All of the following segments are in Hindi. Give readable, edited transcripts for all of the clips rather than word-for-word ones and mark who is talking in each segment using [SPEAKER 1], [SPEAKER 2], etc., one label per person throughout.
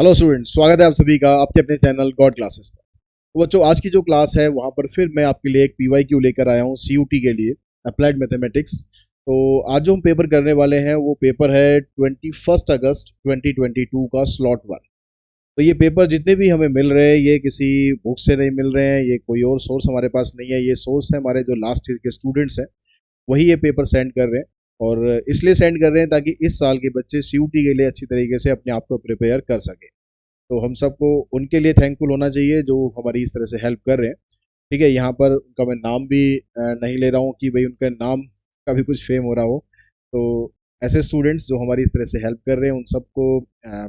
[SPEAKER 1] हेलो स्टूडेंट्स, स्वागत है आप सभी का आपके अपने चैनल गॉड क्लासेस पर। तो बच्चों, आज की जो क्लास है वहाँ पर फिर मैं आपके लिए एक पीवाईक्यू लेकर आया हूँ सीयूटी के लिए, अप्लाइड मैथमेटिक्स। तो आज जो हम पेपर करने वाले हैं वो पेपर है 21 अगस्त 2022 का स्लॉट 1। तो ये पेपर जितने भी हमें मिल रहे हैं ये किसी बुक से नहीं मिल रहे हैं, ये कोई और सोर्स हमारे पास नहीं है। ये सोर्स है हमारे जो लास्ट ईयर के स्टूडेंट्स हैं, वही ये पेपर सेंड कर रहे हैं। और इसलिए सेंड कर रहे हैं ताकि इस साल के बच्चे सीयूटी के लिए अच्छी तरीके से अपने आप को प्रिपेयर कर सके। तो हम सबको उनके लिए थैंकफुल होना चाहिए जो हमारी इस तरह से हेल्प कर रहे हैं। ठीक है, यहाँ पर उनका मैं नाम भी नहीं ले रहा हूँ कि भाई उनका नाम का भी कुछ फेम हो रहा हो। तो ऐसे स्टूडेंट्स जो हमारी इस तरह से हेल्प कर रहे हैं उन सबको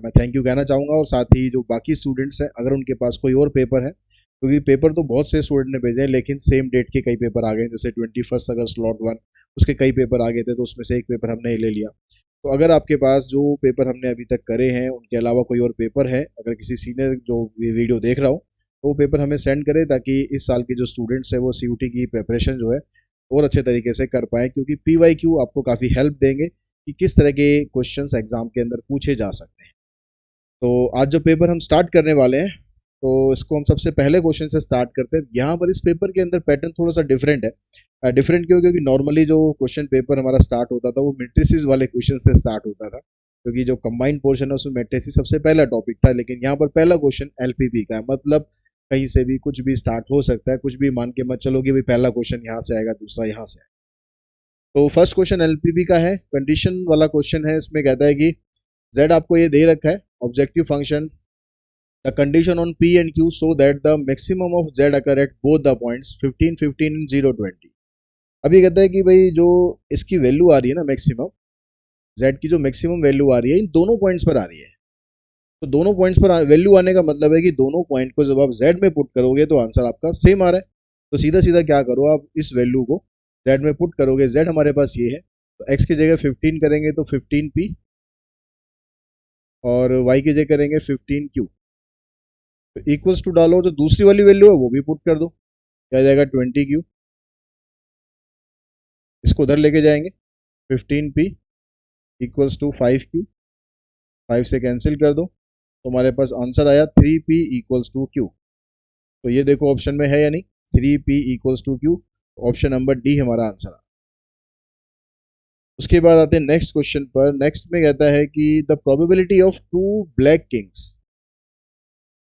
[SPEAKER 1] मैं थैंक यू कहना चाहूँगा। और साथ ही जो बाकी स्टूडेंट्स हैं, अगर उनके पास कोई और पेपर है, क्योंकि पेपर तो बहुत से स्टूडेंट ने भेजे हैं लेकिन सेम डेट के कई पेपर आ गए, जैसे 21 अगस्त स्लॉट 1, उसके कई पेपर आ गए थे, तो उसमें से एक पेपर हमने ले लिया। तो अगर आपके पास जो पेपर हमने अभी तक करे हैं उनके अलावा कोई और पेपर है, अगर किसी सीनियर जो वीडियो देख रहा हो तो वो पेपर हमें सेंड करें ताकि इस साल के जो स्टूडेंट्स हैं वो सीयूटी की प्रिपरेशन जो है और अच्छे तरीके से कर पाएँ, क्योंकि पीवाईक्यू आपको काफ़ी हेल्प देंगे कि किस तरह के क्वेश्चंस एग्जाम के अंदर पूछे जा सकते हैं। तो आज जो पेपर हम स्टार्ट करने वाले हैं, तो इसको हम सबसे पहले क्वेश्चन से स्टार्ट करते हैं। यहाँ पर इस पेपर के अंदर पैटर्न थोड़ा सा डिफरेंट है। डिफरेंट क्यों? क्योंकि नॉर्मली जो क्वेश्चन पेपर हमारा स्टार्ट होता था वो मैट्रिसेस वाले क्वेश्चन से स्टार्ट होता था, क्योंकि जो कंबाइंड पोर्शन है उसमें मैट्रिसेस सबसे पहला टॉपिक था। लेकिन यहाँ पर पहला क्वेश्चन एलपीपी का है, मतलब कहीं से भी कुछ भी स्टार्ट हो सकता है। कुछ भी मान के मत चलो कि भाई पहला क्वेश्चन यहाँ से आएगा, दूसरा यहाँ से आएगा। तो फर्स्ट क्वेश्चन एलपीपी का है, कंडीशन वाला क्वेश्चन है। इसमें कहता है कि जेड आपको ये दे रखा है, objective function, the condition on P and Q so that the maximum of Z occur at both the points 15, 15 and 0, 20। अब ये कहता है कि भाई जो इसकी वैल्यू आ रही है ना, मैक्सिमम Z की जो मैक्सिमम वैल्यू आ रही है इन दोनों पॉइंट्स पर आ रही है। तो दोनों पॉइंट्स पर वैल्यू आने का मतलब है कि दोनों पॉइंट को जब आप Z में पुट करोगे तो आंसर आपका सेम आ रहा है। तो सीधा सीधा क्या करो, आप इस वैल्यू को Z में पुट करोगे। Z हमारे पास ये है, तो X की जगह 15 करेंगे तो 15P, और Y की जगह करेंगे 15Q। तो इक्वल्स टू डालो, जो दूसरी वाली वैल्यू है वो भी पुट कर दो, क्या जाएगा 20Q। इसको उधर लेके जाएंगे, 15P इक्वल्स टू 5Q, 5 से कैंसिल कर दो तो हमारे पास आंसर आया 3P इक्वल्स टू Q। तो ये देखो ऑप्शन में है या नहीं, 3P equals to Q। Option number D हमारा आंसर। उसके बाद आते हैं नेक्स्ट क्वेश्चन पर। नेक्स्ट में कहता है कि the probability of two black kings,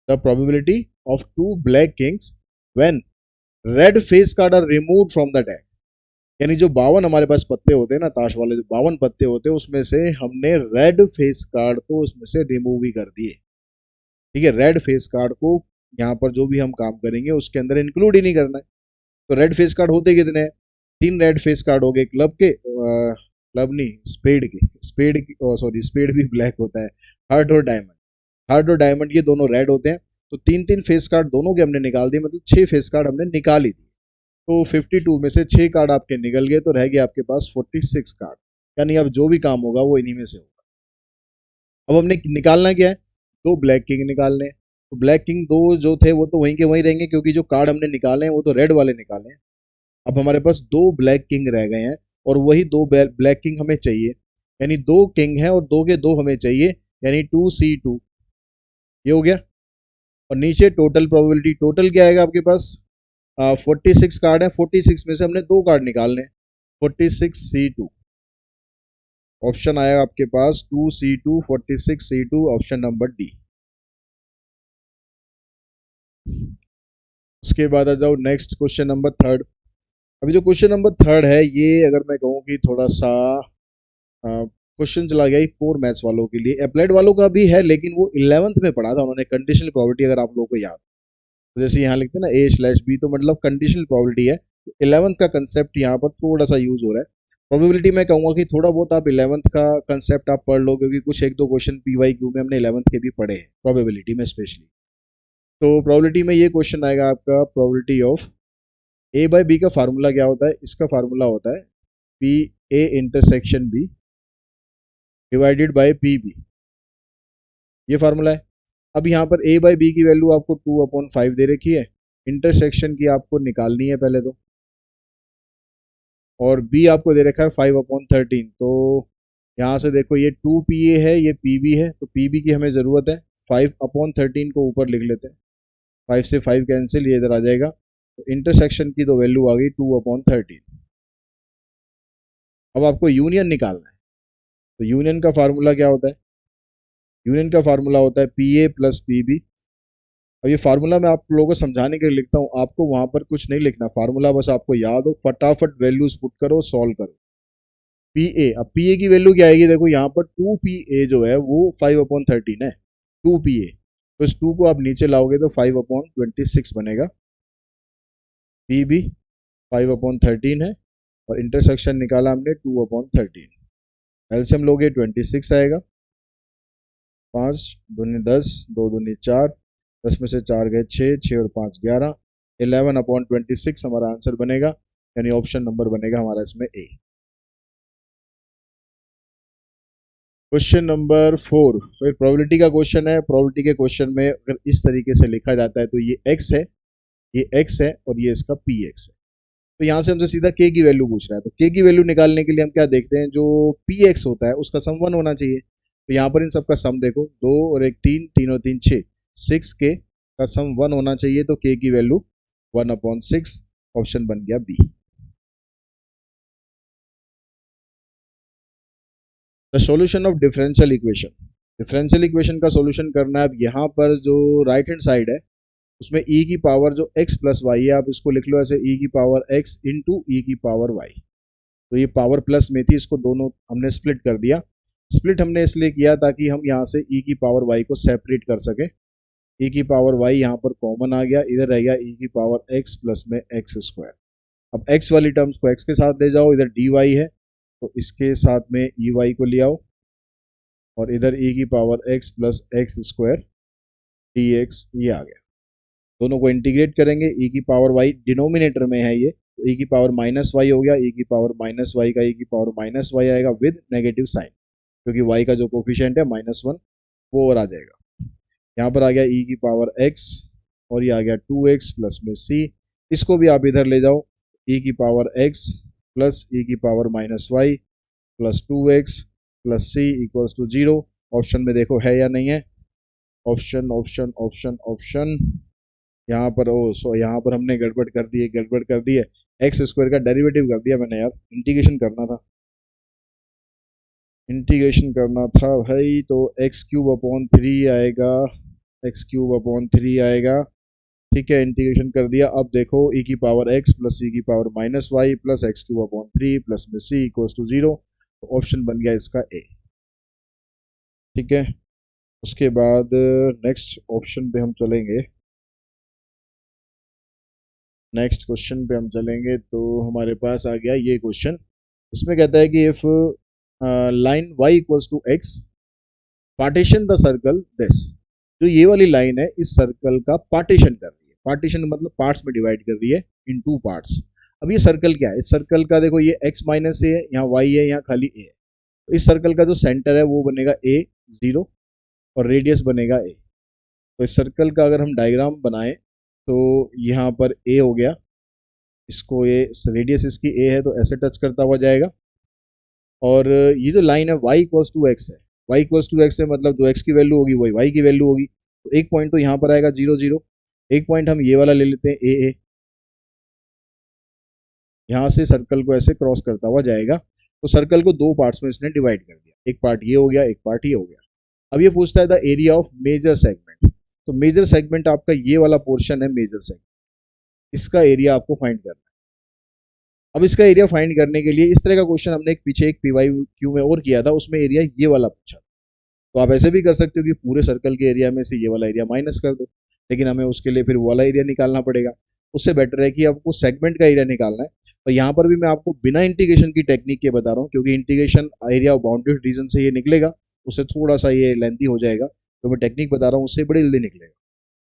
[SPEAKER 1] the probability of two black kings when red face card are removed from the deck. यानी जो 52 हमारे पास पत्ते होते हैं ना, ताश वाले जो 52 पत्ते होते हैं उसमें से हमने रेड फेस कार्ड को उसमें से रिमूव ही कर दिए। ठीक है, रेड फेस कार्ड को यहाँ पर जो भी हम काम करेंगे उसके अंदर इंक्लूड ही नहीं करना है। तो रेड फेस कार्ड होते कितने हैं? 3 रेड फेस कार्ड हो गए क्लब के, क्लब नहीं, स्पेड के। स्पेड सॉरी, स्पेड भी ब्लैक होता है। हार्ट और डायमंड, हार्ट और डायमंड ये दोनों रेड होते हैं। तो 3 3 फेस कार्ड दोनों के हमने निकाल दिए, मतलब 6 फेस कार्ड हमने निकाल ही दिए। तो 52 में से 6 कार्ड आपके निकल गए, तो रह गए आपके पास 46 कार्ड। यानी अब जो भी काम होगा वो इन्हीं में से होगा। अब हमने निकालना क्या है? 2 ब्लैक किंग निकालने हैं। तो ब्लैक किंग 2 जो थे वो तो वहीं के वहीं रहेंगे, क्योंकि जो कार्ड हमने निकाले हैं वो तो रेड वाले निकाले हैं। अब हमारे पास 2 ब्लैक किंग रह गए हैं, और वही 2 ब्लैक किंग हमें चाहिए। यानी 2 किंग हैं और 2 के 2 हमें चाहिए, यानी 2C2। ये हो गया। और नीचे टोटल प्रोबेबिलिटी, टोटल क्या आएगा आपके पास? 46 कार्ड है, 46 में से हमने 2 कार्ड निकालने, 46C2। ऑप्शन आया आपके पास 2C2, 46C2, option number D. उसके बाद आ जाओ नेक्स्ट क्वेश्चन नंबर थर्ड। अभी जो क्वेश्चन नंबर थर्ड है ये, अगर मैं कहूँ कि थोड़ा सा क्वेश्चन चला गया कोर मैथ्स वालों के लिए, अप्लाइड वालों का भी है, लेकिन वो 11th में पढ़ा था उन्होंने, कंडीशनल प्रोबेबिलिटी, अगर आप लोगों को याद। तो जैसे यहाँ लिखते हैं ना A/B, तो मतलब कंडीशनल प्रोबेबिलिटी है। 11th का कंसेप्ट यहाँ पर थोड़ा सा यूज हो रहा है। प्रोबेबिलिटी मैं कहूँगा कि थोड़ा बहुत आप 11th का कंसेप्ट आप पढ़ लो, क्योंकि कुछ 1 2 क्वेश्चन पीवाईक्यू में हमने 11th के भी पढ़े हैं, प्रोबेबिलिटी में स्पेशली। तो प्रोबेबिलिटी में ये क्वेश्चन आएगा आपका, प्रोबेबिलिटी ऑफ A/B का फार्मूला क्या होता है? इसका फार्मूला होता है PA intersection B divided by PB, ये फार्मूला है। अब यहाँ पर A/B की वैल्यू आपको 2/5 दे रखी है, इंटरसेक्शन की आपको निकालनी है पहले तो, और B आपको दे रखा है 5/13। तो यहाँ से देखो ये 2PA है, ये PB है, तो PB की हमें ज़रूरत है 5/13 को ऊपर लिख लेते हैं, 5 से 5 कैंसिल, ये इधर आ जाएगा, तो इंटरसेक्शन की तो वैल्यू आ गई 2/13। अब आपको यूनियन निकालना है, तो यूनियन का फार्मूला क्या होता है? यूनियन का फार्मूला होता है P A plus P B. अब ये फार्मूला मैं आप लोगों को समझाने के लिए लिखता हूँ, आपको वहां पर कुछ नहीं लिखना, फार्मूला बस आपको याद हो, फटाफट वैल्यूज पुट करो, सॉल्व करो। पी ए, अब पी ए की वैल्यू क्या आएगी? देखो यहाँ पर 2 PA जो है वो 5/13 है, 2 PA, तो इस 2 को आप नीचे लाओगे तो 5/26 बनेगा। पी बी 5/13 है, और इंटरसेक्शन निकाला हमने 2/13, एलसीएम लोगे 26 आएगा, 5 दूनी 10, 2 दूनी 4, 10 में से 4 गए 6, 6 और 5 11, 11/26 हमारा आंसर बनेगा, यानी ऑप्शन नंबर बनेगा हमारा इसमें ए। क्वेश्चन नंबर 4, फिर प्रोबेबिलिटी का क्वेश्चन है। प्रोबेबिलिटी के क्वेश्चन में अगर इस तरीके से लिखा जाता है तो ये x है, ये x है, और ये इसका px है, तो यहाँ से हमसे सीधा k की वैल्यू पूछ रहा है, तो k की वैल्यू निकालने के लिए हम क्या देखते हैं, जो px होता है उसका सम 1 होना चाहिए, तो यहाँ पर इन सबका सम देखो, 2 और 1 3, 3 और 3 6, 6k का सम 1 होना चाहिए, तो k की वैल्यू 1/6, ऑप्शन बन गया B. The solution of differential equation, differential equation का सॉल्यूशन करना है। अब यहाँ पर जो राइट हैंड साइड है उसमें e की पावर जो x प्लस वाई है, आप इसको लिख लो ऐसे, e की पावर x इंटू e की पावर y, तो ये पावर प्लस में थी, इसको दोनों हमने स्प्लिट कर दिया। स्प्लिट हमने इसलिए किया ताकि हम यहाँ से e की पावर y को सेपरेट कर सके, e की पावर y यहाँ पर कॉमन आ गया, इधर रह गया e की पावर x प्लस में x²। अब x वाली टर्म्स को x के साथ ले जाओ, इधर dy है तो इसके साथ में ey को ले आओ, और इधर e की power x plus x² dx, ये आ गया। दोनों को इंटीग्रेट करेंगे, e की पावर y डिनोमिनेटर में है ये, तो e की पावर माइनस वाई हो गया, e की पावर माइनस वाई का e की पावर माइनस वाई आएगा विद नेगेटिव साइन, क्योंकि y का जो कोफिशिएंट है -1 वो और आ जाएगा। यहाँ पर आ गया e की पावर x, और ये आ गया 2x प्लस में c, इसको भी आप इधर ले जाओ, e की पावर x प्लस e की power -y plus 2x plus c equals to 0। ऑप्शन में देखो है या नहीं है, ऑप्शन ऑप्शन ऑप्शन ऑप्शन, यहाँ पर यहाँ पर हमने गड़बड़ कर दी है, x² का डेरिवेटिव कर दिया मैंने यार, इंटीग्रेशन करना था भाई, तो x³ आएगा, x³ आएगा, ठीक है, इंटीग्रेशन कर दिया। अब देखो e की पावर x प्लस e की power -y plus x³ plus में c इक्वल्स टू 0, तो ऑप्शन बन गया इसका ए, ठीक है। उसके बाद नेक्स्ट ऑप्शन पे हम चलेंगे, नेक्स्ट क्वेश्चन पे हम चलेंगे, तो हमारे पास आ गया ये क्वेश्चन। इसमें कहता है कि if line y equals to x partition the circle this, जो ये वाली लाइन है इस सर्कल का पार्टीशन कर रही है, पार्टीशन मतलब पार्ट्स में डिवाइड कर रही है इन 2 पार्ट्स। अब ये सर्कल क्या है, इस सर्कल का देखो ये x माइनस ए है, यहाँ y है, यहाँ खाली a है, तो इस सर्कल का जो सेंटर है वो बनेगा a 0 और रेडियस बनेगा a। तो इस सर्कल का अगर हम डायग्राम बनाएं तो यहाँ पर a हो गया, इसको ये रेडियस इसकी a है तो ऐसे टच करता हुआ जाएगा, और ये जो लाइन है y इक्वल्स टू x है, y इक्वल्स टू x है मतलब जो x की वैल्यू होगी वही y की वैल्यू होगी, तो एक पॉइंट तो यहाँ पर आएगा 0 0, एक पॉइंट हम ये वाला ले लेते हैं a, यहाँ से सर्कल को ऐसे क्रॉस करता हुआ जाएगा, तो सर्कल को 2 पार्ट्स में इसने डिवाइड कर दिया, एक पार्ट ये हो गया, एक पार्ट ये हो गया। अब ये पूछता है the area of major segment, तो मेजर सेगमेंट आपका ये वाला पोर्शन है मेजर सेगमेंट, इसका एरिया आपको फाइंड करना है। अब इसका एरिया फाइंड करने के लिए इस तरह का क्वेश्चन हमने पीछे एक PYQ में और किया था, उसमें एरिया ये वाला पूछा, तो आप ऐसे भी कर सकते हो कि पूरे सर्कल के एरिया में से ये वाला एरिया माइनस कर दो, लेकिन हमें उसके लिए फिर वो वाला एरिया निकालना पड़ेगा, उससे बेटर है कि आपको सेगमेंट का एरिया निकालना है। और यहाँ पर भी मैं आपको बिना इंटीग्रेशन की टेक्निक के बता रहा हूँ, क्योंकि integration area of bounded reason से ये निकलेगा, उससे थोड़ा सा ये लेंथी हो जाएगा, तो मैं टेक्निक बता रहा हूँ उससे बड़ी जल्दी निकलेगा।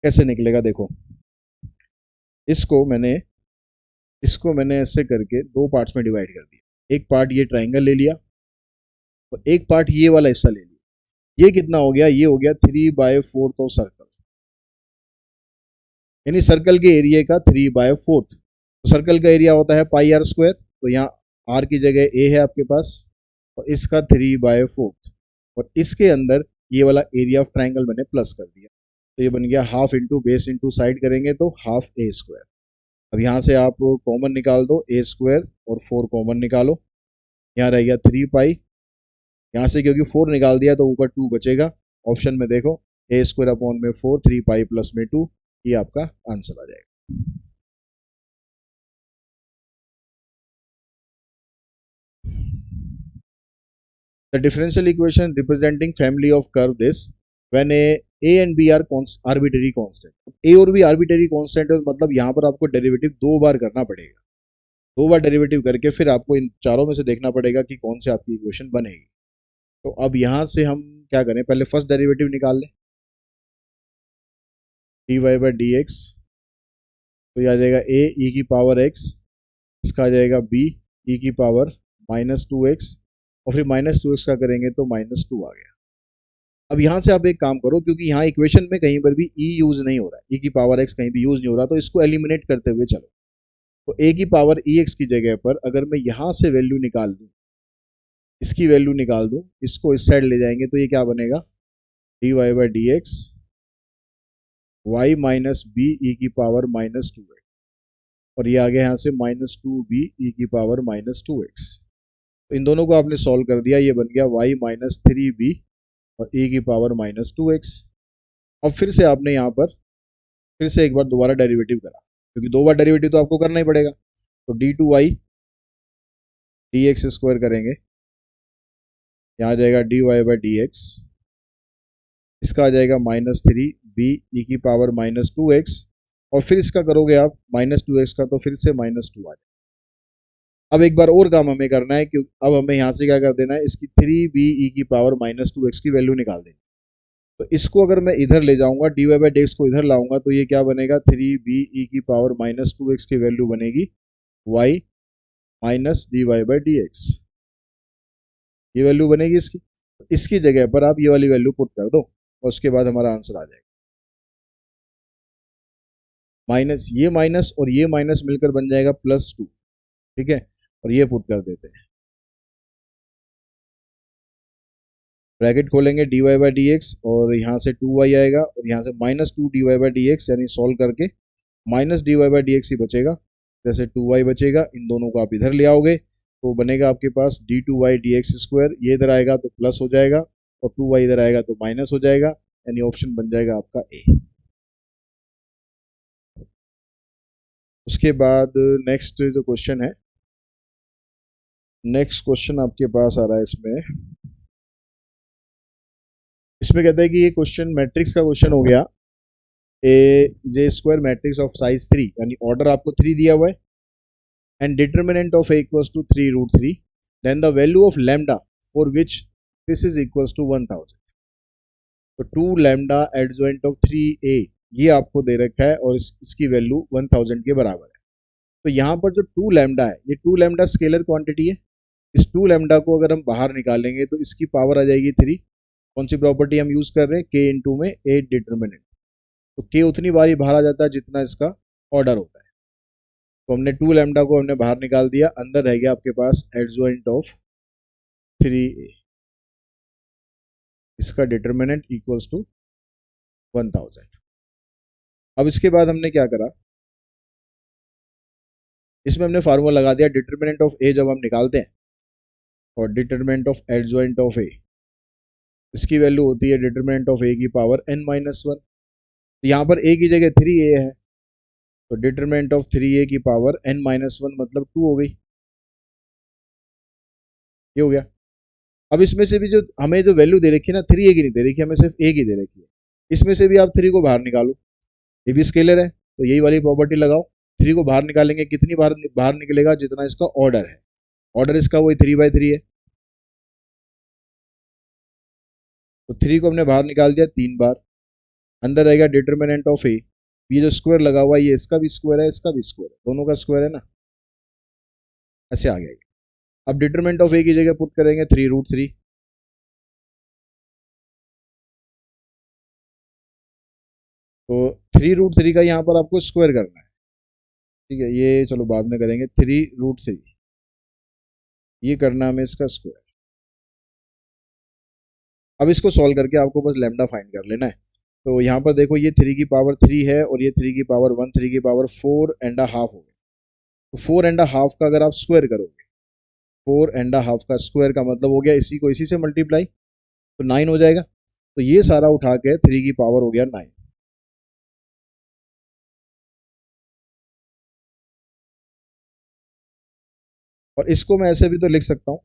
[SPEAKER 1] कैसे निकलेगा देखो, इसको मैंने ऐसे करके 2 पार्ट्स में डिवाइड कर दिया, एक पार्ट ये ट्राइंगल ले लिया और एक पार्ट ये वाला हिस्सा ले लिया, ये कितना हो गया, ये हो गया 3/4 ऑफ सर्कल, यानी सर्कल के एरिया का 3/4। तो सर्कल का एरिया होता है πr², तो यहाँ r की जगह a है आपके पास, और इसका 3/4, और इसके अंदर ये वाला एरिया ऑफ ट्राइंगल मैंने प्लस कर दिया, तो ये बन गया half into base into side करेंगे तो हाफ ए स्क्वायर। अब यहाँ से आप कॉमन निकाल दो, ए स्क्वायर और 4 कॉमन निकालो, यहाँ रह गया 3 पाई, यहाँ से क्योंकि 4 निकाल दिया तो ऊपर 2 बचेगा, ऑप्शन में देखो ए स्क्वायर अपॉन में 4, 3 पाई प्लस में 2, ये आपका आंसर आ जाएगा। The differential equation representing family of curve this when a and b are arbitrary constant. a और b arbitrary constant है, मतलब यहाँ पर आपको डेरिवेटिव 2 बार करना पड़ेगा, 2 बार डेरिवेटिव करके फिर आपको इन चारों में से देखना पड़ेगा कि कौन से आपकी इक्वेशन बनेगी। तो अब यहाँ से हम क्या करें, पहले फर्स्ट डेरिवेटिव निकाल लें, d Y by D x, तो ये आ जाएगा a e की पावर x, इसका आ जाएगा b e की पावर -2x, और फिर -2x का करेंगे तो -2 आ गया। अब यहाँ से आप एक काम करो, क्योंकि यहाँ इक्वेशन में कहीं पर भी e यूज नहीं हो रहा है, e की पावर x कहीं भी यूज नहीं हो रहा, तो इसको एलिमिनेट करते हुए चलो। तो a की पावर ex की जगह पर अगर मैं यहाँ से वैल्यू निकाल दूँ, इसकी वैल्यू निकाल दूँ, इसको इस साइड ले जाएंगे तो ये क्या बनेगा, d Y by D x y minus b e की पावर -2x, और ये आ गया यहाँ से -2b e की पावर -2x। तो इन दोनों को आपने सॉल्व कर दिया, ये बन गया y माइनस 3b और e की पावर -2x। अब फिर से आपने यहाँ पर फिर से एक बार दोबारा डेरिवेटिव करा, क्योंकि 2 बार डेरिवेटिव तो आपको करना ही पड़ेगा, तो d2y dx स्क्वायर करेंगे, यहाँ आ जाएगा dy बाई डी एक्स, इसका आ जाएगा -3b e की पावर -2x, और फिर इसका करोगे आप -2x का तो फिर से -2 आ जाएगा। अब एक बार और काम हमें करना है, क्योंकि अब हमें यहाँ से क्या कर देना है, इसकी 3b e की पावर -2x की वैल्यू निकाल देनी। तो इसको अगर मैं इधर ले जाऊंगा, d Y by D x को इधर लाऊंगा, तो ये क्या बनेगा, 3b e की पावर -2x की वैल्यू बनेगी y minus D Y by D x, ये वैल्यू बनेगी इसकी। इसकी जगह पर आप ये वाली वैल्यू पुट कर दो और उसके बाद हमारा आंसर आ जाएगा। माइनस और ये माइनस मिलकर बन जाएगा +2, ठीक है, और ये पुट कर देते हैं, ब्रैकेट खोलेंगे D Y by D X, और यहाँ से 2y आएगा, और यहाँ से -2 D Y by D X, यानी सॉल्व करके minus D Y by D X ही बचेगा, जैसे 2y बचेगा, इन दोनों को आप इधर ले आओगे तो बनेगा आपके पास d2y dx स्क्वायर, ये इधर आएगा तो प्लस हो जाएगा, और 2y इधर आएगा तो माइनस हो जाएगा, यानी ऑप्शन बन जाएगा आपका ए। उसके बाद नेक्स्ट जो क्वेश्चन है, नेक्स्ट क्वेश्चन आपके पास आ रहा है, इसमें कहता है कि ये क्वेश्चन मैट्रिक्स का क्वेश्चन हो गया, ए जे स्क्वायर मैट्रिक्स ऑफ साइज 3, यानी ऑर्डर आपको 3 दिया हुआ है, and determinant of A equals to 3√3, then the value of lambda for which this is equals to 1000। तो 2 लैम्डा एडजॉइंट ऑफ 3a ये आपको दे रखा है, और इसकी वैल्यू 1000 के बराबर है। तो यहाँ पर जो 2 लैम्डा है, ये 2 लैम्डा स्केलर क्वांटिटी है, इस 2 लैम्डा को अगर हम बाहर निकालेंगे तो इसकी पावर आ जाएगी 3। कौन सी प्रॉपर्टी हम यूज कर रहे हैं, k इंटू में ए डिटर्मिनेंट, तो k उतनी बार ही बाहर आ जाता है जितना इसका ऑर्डर होता है। तो हमने 2 लैम्डा को हमने बाहर निकाल दिया, अंदर रह गया आपके पास एडजॉइंट ऑफ 3a, इसका डिटर्मिनेंट इक्वल्स टू 1000। अब इसके बाद हमने क्या करा, इसमें हमने फार्मूला लगा दिया, डिटर्मिनेंट ऑफ ए जब हम निकालते हैं और डिटर्मिनेंट ऑफ एडजॉइंट ऑफ ए, इसकी वैल्यू होती है डिटर्मिनेंट ऑफ ए की पावर n-1। तो यहाँ पर a की जगह 3a है, तो डिटर्मिनेंट ऑफ 3a की पावर n-1 मतलब 2 हो गई, ये हो गया। अब इसमें से भी जो हमें जो वैल्यू दे रखी है ना, 3a की नहीं दे रखी, हमें सिर्फ a की दे रखी है, इसमें से भी आप 3 को बाहर निकालो, ये भी स्केलर है तो यही वाली प्रॉपर्टी लगाओ, 3 को बाहर निकालेंगे, कितनी बार बाहर निकलेगा, जितना इसका ऑर्डर है, ऑर्डर इसका वही 3/3 है, तो 3 को हमने बाहर निकाल दिया 3 बार, अंदर रहेगा डिटर्मिनेंट ऑफ ए, ये जो स्क्वायर लगा हुआ है ये इसका भी स्क्वायर है, इसका भी स्क्वायर है, दोनों का स्क्वायर है ना, ऐसे आ गया। अब डिटरमिनेंट ऑफ ए की जगह पुट करेंगे 3√3, तो 3√3 का यहाँ पर आपको स्क्वायर करना है, ठीक है, ये चलो बाद में करेंगे, 3√3 ये करना हमें इसका स्क्वायर। अब इसको सॉल्व करके आपको बस लैम्डा फाइंड कर लेना है। तो यहाँ पर देखो ये 3 की पावर 3 है और ये 3 की पावर 1, 3 की पावर 4.5 हो गया। तो 4.5 का अगर आप स्क्वायर करोगे, 4.5 का स्क्वायर का मतलब हो गया इसी को इसी से मल्टीप्लाई, तो 9 हो जाएगा। तो ये सारा उठा के 3 की पावर हो गया 9। और इसको मैं ऐसे भी तो लिख सकता हूँ,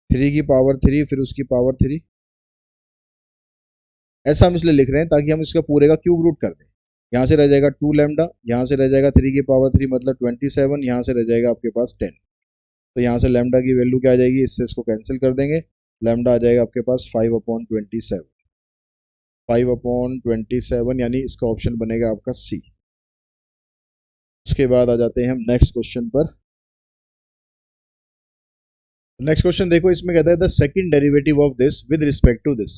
[SPEAKER 1] 3 की पावर 3 फिर उसकी पावर 3। ऐसा हम इसलिए लिख रहे हैं ताकि हम इसका पूरे का क्यूब रूट कर दें। यहाँ से रह जाएगा 2 लैम्डा, यहाँ से रह जाएगा 3 की पावर 3 मतलब 27, यहाँ से रह जाएगा आपके पास 10। तो यहाँ से लैम्डा की वैल्यू क्या आ जाएगी, इससे इसको कैंसिल कर देंगे, लैम्डा आ जाएगा आपके पास 5/27, 5/27 यानी इसका ऑप्शन बनेगा आपका सी। उसके बाद आ जाते हैं हम नेक्स्ट क्वेश्चन पर। नेक्स्ट क्वेश्चन देखो, इसमें कहता है the second derivative of this with respect to this.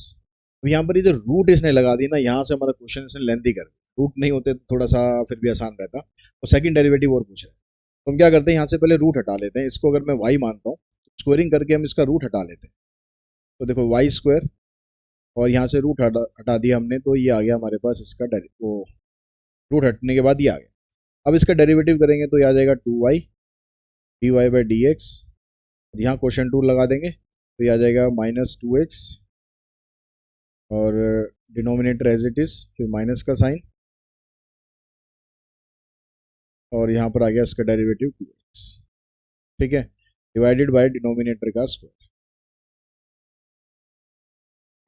[SPEAKER 1] तो यहाँ पर ये जो रूट इसने लगा दी ना, यहाँ से हमारा क्वेश्चन इसने लेंथी कर दिया। रूट नहीं होते तो थोड़ा सा फिर भी आसान रहता। तो सेकंड डेरिवेटिव और पूछ रहे हैं, तो हम क्या करते हैं, यहाँ से पहले रूट हटा लेते हैं। इसको अगर मैं y मानता हूँ तो स्क्वायरिंग करके हम इसका रूट हटा लेते हैं। तो देखो वाई स्क्वायर और यहाँ से रूट हटा दिया हमने, तो ये आ गया हमारे पास इसका वो रूट हटने के बाद ये आ गया। अब इसका डेरिवेटिव करेंगे तो ये आ जाएगा 2y dy/dx। यहाँ क्वेश्चन टू लगा देंगे तो ये आ जाएगा -2x और डिनोमिनेटर एज इट इज, फिर माइनस का साइन और यहाँ पर आ गया इसका डेरिवेटिव 2x। ठीक है, डिवाइडेड बाय डिनोमिनेटर का स्क्वायर।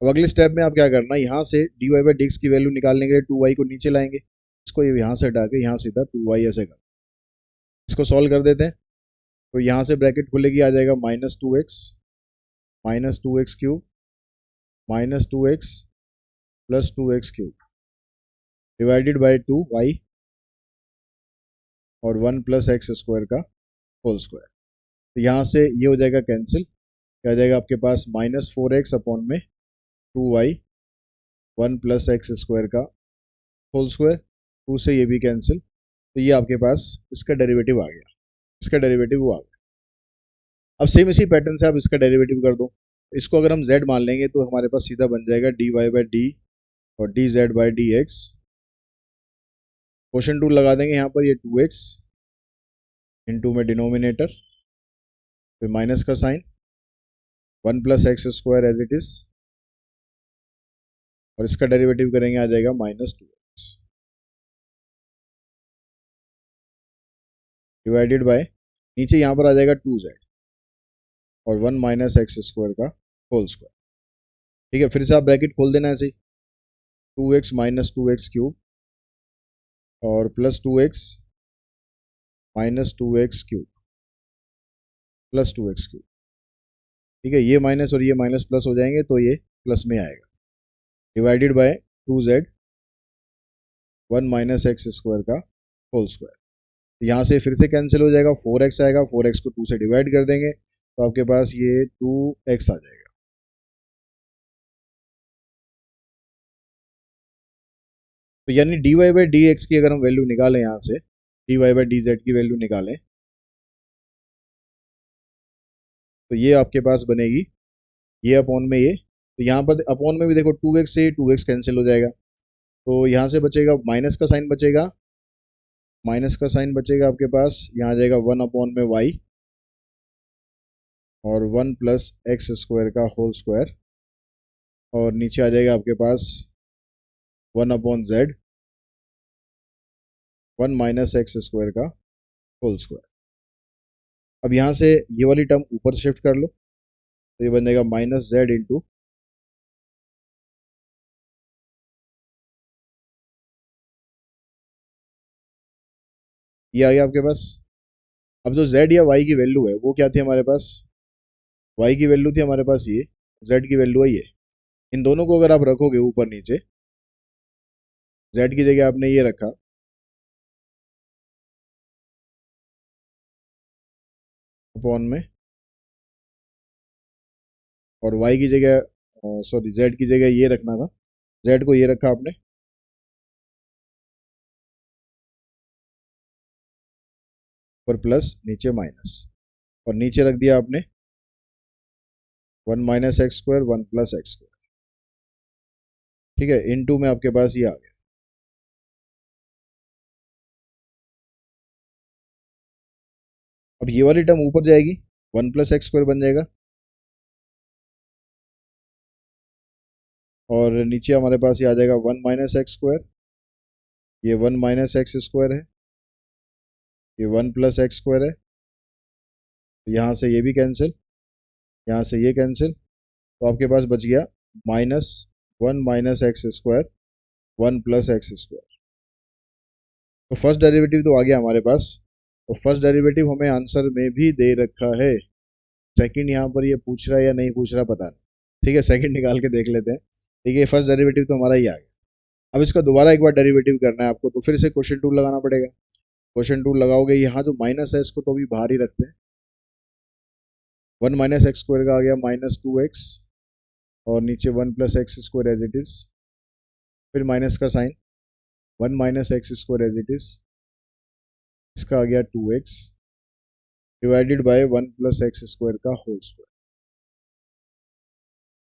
[SPEAKER 1] अब अगले स्टेप में आप क्या करना, यहाँ से dy/dx की वैल्यू निकालने के लिए 2y को नीचे लाएंगे, इसको ये यहाँ से हटा के यहाँ सीधा 2y ऐसे कर, इसको सॉल्व कर देते हैं। तो यहाँ से ब्रैकेट खुलेगी, आ जाएगा -2x cube -2x plus 2x cube divided by 2y और 1 प्लस एक्स स्क्वायर का होल स्क्वायर। तो यहाँ से ये हो जाएगा कैंसिल, क्या आ जाएगा आपके पास -4x अपॉन में 2y 1 प्लस एक्स स्क्वायर का होल स्क्वायर, 2 से ये भी कैंसिल। तो ये आपके पास इसका डेरिवेटिव आ गया, इसका डेरिवेटिव वो आ गया। अब सेम इसी पैटर्न से आप इसका डेरिवेटिव कर दो। इसको अगर हम z मान लेंगे तो हमारे पास सीधा बन जाएगा dy/d और dz/dx। क्वेश्चन टू लगा देंगे यहाँ पर, ये 2x इंटू में डिनोमिनेटर फिर माइनस का sign 1 plus x square as it is और इसका डेरिवेटिव करेंगे आ जाएगा -2x डिवाइडेड बाय, नीचे यहाँ पर आ जाएगा 2z और 1 माइनस एक्स स्क्वायर का होल स्क्वायर। ठीक है, फिर से आप ब्रैकेट खोल देना ऐसे ही, 2x माइनस 2x क्यूब और plus 2x minus 2x cube plus 2x cube. ठीक है, ये माइनस और ये माइनस प्लस हो जाएंगे तो ये प्लस में आएगा, divided by 2z 1 minus x square का होल स्क्वायर। यहाँ से फिर से कैंसिल हो जाएगा, 4x आएगा, 4x को 2 से डिवाइड कर देंगे तो आपके पास ये 2x आ जाएगा। तो यानी dy/dx की अगर हम वैल्यू निकालें, यहाँ से dy/dz की वैल्यू निकालें तो ये आपके पास बनेगी ये अपॉन में ये। तो यहाँ पर अपॉन में भी देखो 2x से 2x कैंसिल हो जाएगा, तो यहाँ से बचेगा माइनस का साइन बचेगा, माइनस का साइन बचेगा आपके पास, यहाँ आ जाएगा 1 अपॉन में y और 1 प्लस एक्स स्क्वायर का होल स्क्वायर और नीचे आ जाएगा आपके पास 1 upon z 1 minus x square का होल स्क्वायर। अब यहाँ से ये वाली टर्म ऊपर शिफ्ट कर लो तो ये बन जाएगा -z इंटू ये आ गया आपके पास। अब जो z या y की वैल्यू है वो क्या थी हमारे पास, y की वैल्यू थी हमारे पास ये, z की वैल्यू है ये। इन दोनों को अगर आप रखोगे ऊपर नीचे, z की जगह आपने ये रखा अपॉन में और y की जगह सॉरी z की जगह ये रखना था, z को ये रखा आपने और प्लस नीचे माइनस और नीचे रख दिया आपने 1 minus x square 1 plus x square, ठीक है, इन टू में आपके पास ये आ गया। अब ये वाली टर्म ऊपर जाएगी, 1 प्लस एक्स स्क्वायर बन जाएगा, और नीचे हमारे पास ये आ जाएगा 1 माइनस एक्स स्क्वायर, ये 1 माइनस एक्स स्क्वायर है, ये 1 प्लस एक्स स्क्वायर है, यहाँ से ये भी कैंसिल, यहाँ से ये कैंसिल, तो आपके पास बच गया minus 1 minus x square 1 plus x square. तो फर्स्ट डेरिवेटिव तो आ गया हमारे पास, तो फर्स्ट डेरिवेटिव हमें आंसर में भी दे रखा है। सेकंड यहाँ पर ये पूछ रहा है या नहीं पूछ रहा पता नहीं, ठीक है, सेकंड निकाल के देख लेते हैं। ठीक है, फर्स्ट डेरिवेटिव तो हमारा ही आ गया। अब इसका दोबारा एक बार डेरिवेटिव करना है आपको, तो फिर से क्वेश्चन टूल लगाना पड़ेगा। क्वेश्चन टूल लगाओगे, यहाँ जो माइनस है इसको तो अभी बाहर ही रखते हैं। 1 माइनस एक्स स्क्वायर का आ गया माइनस 2x, और नीचे 1 plus x square as it is, फिर माइनस का sign, 1 minus x square as it is, इसका आ गया 2x divided by 1 plus x square का होल स्क्वायर।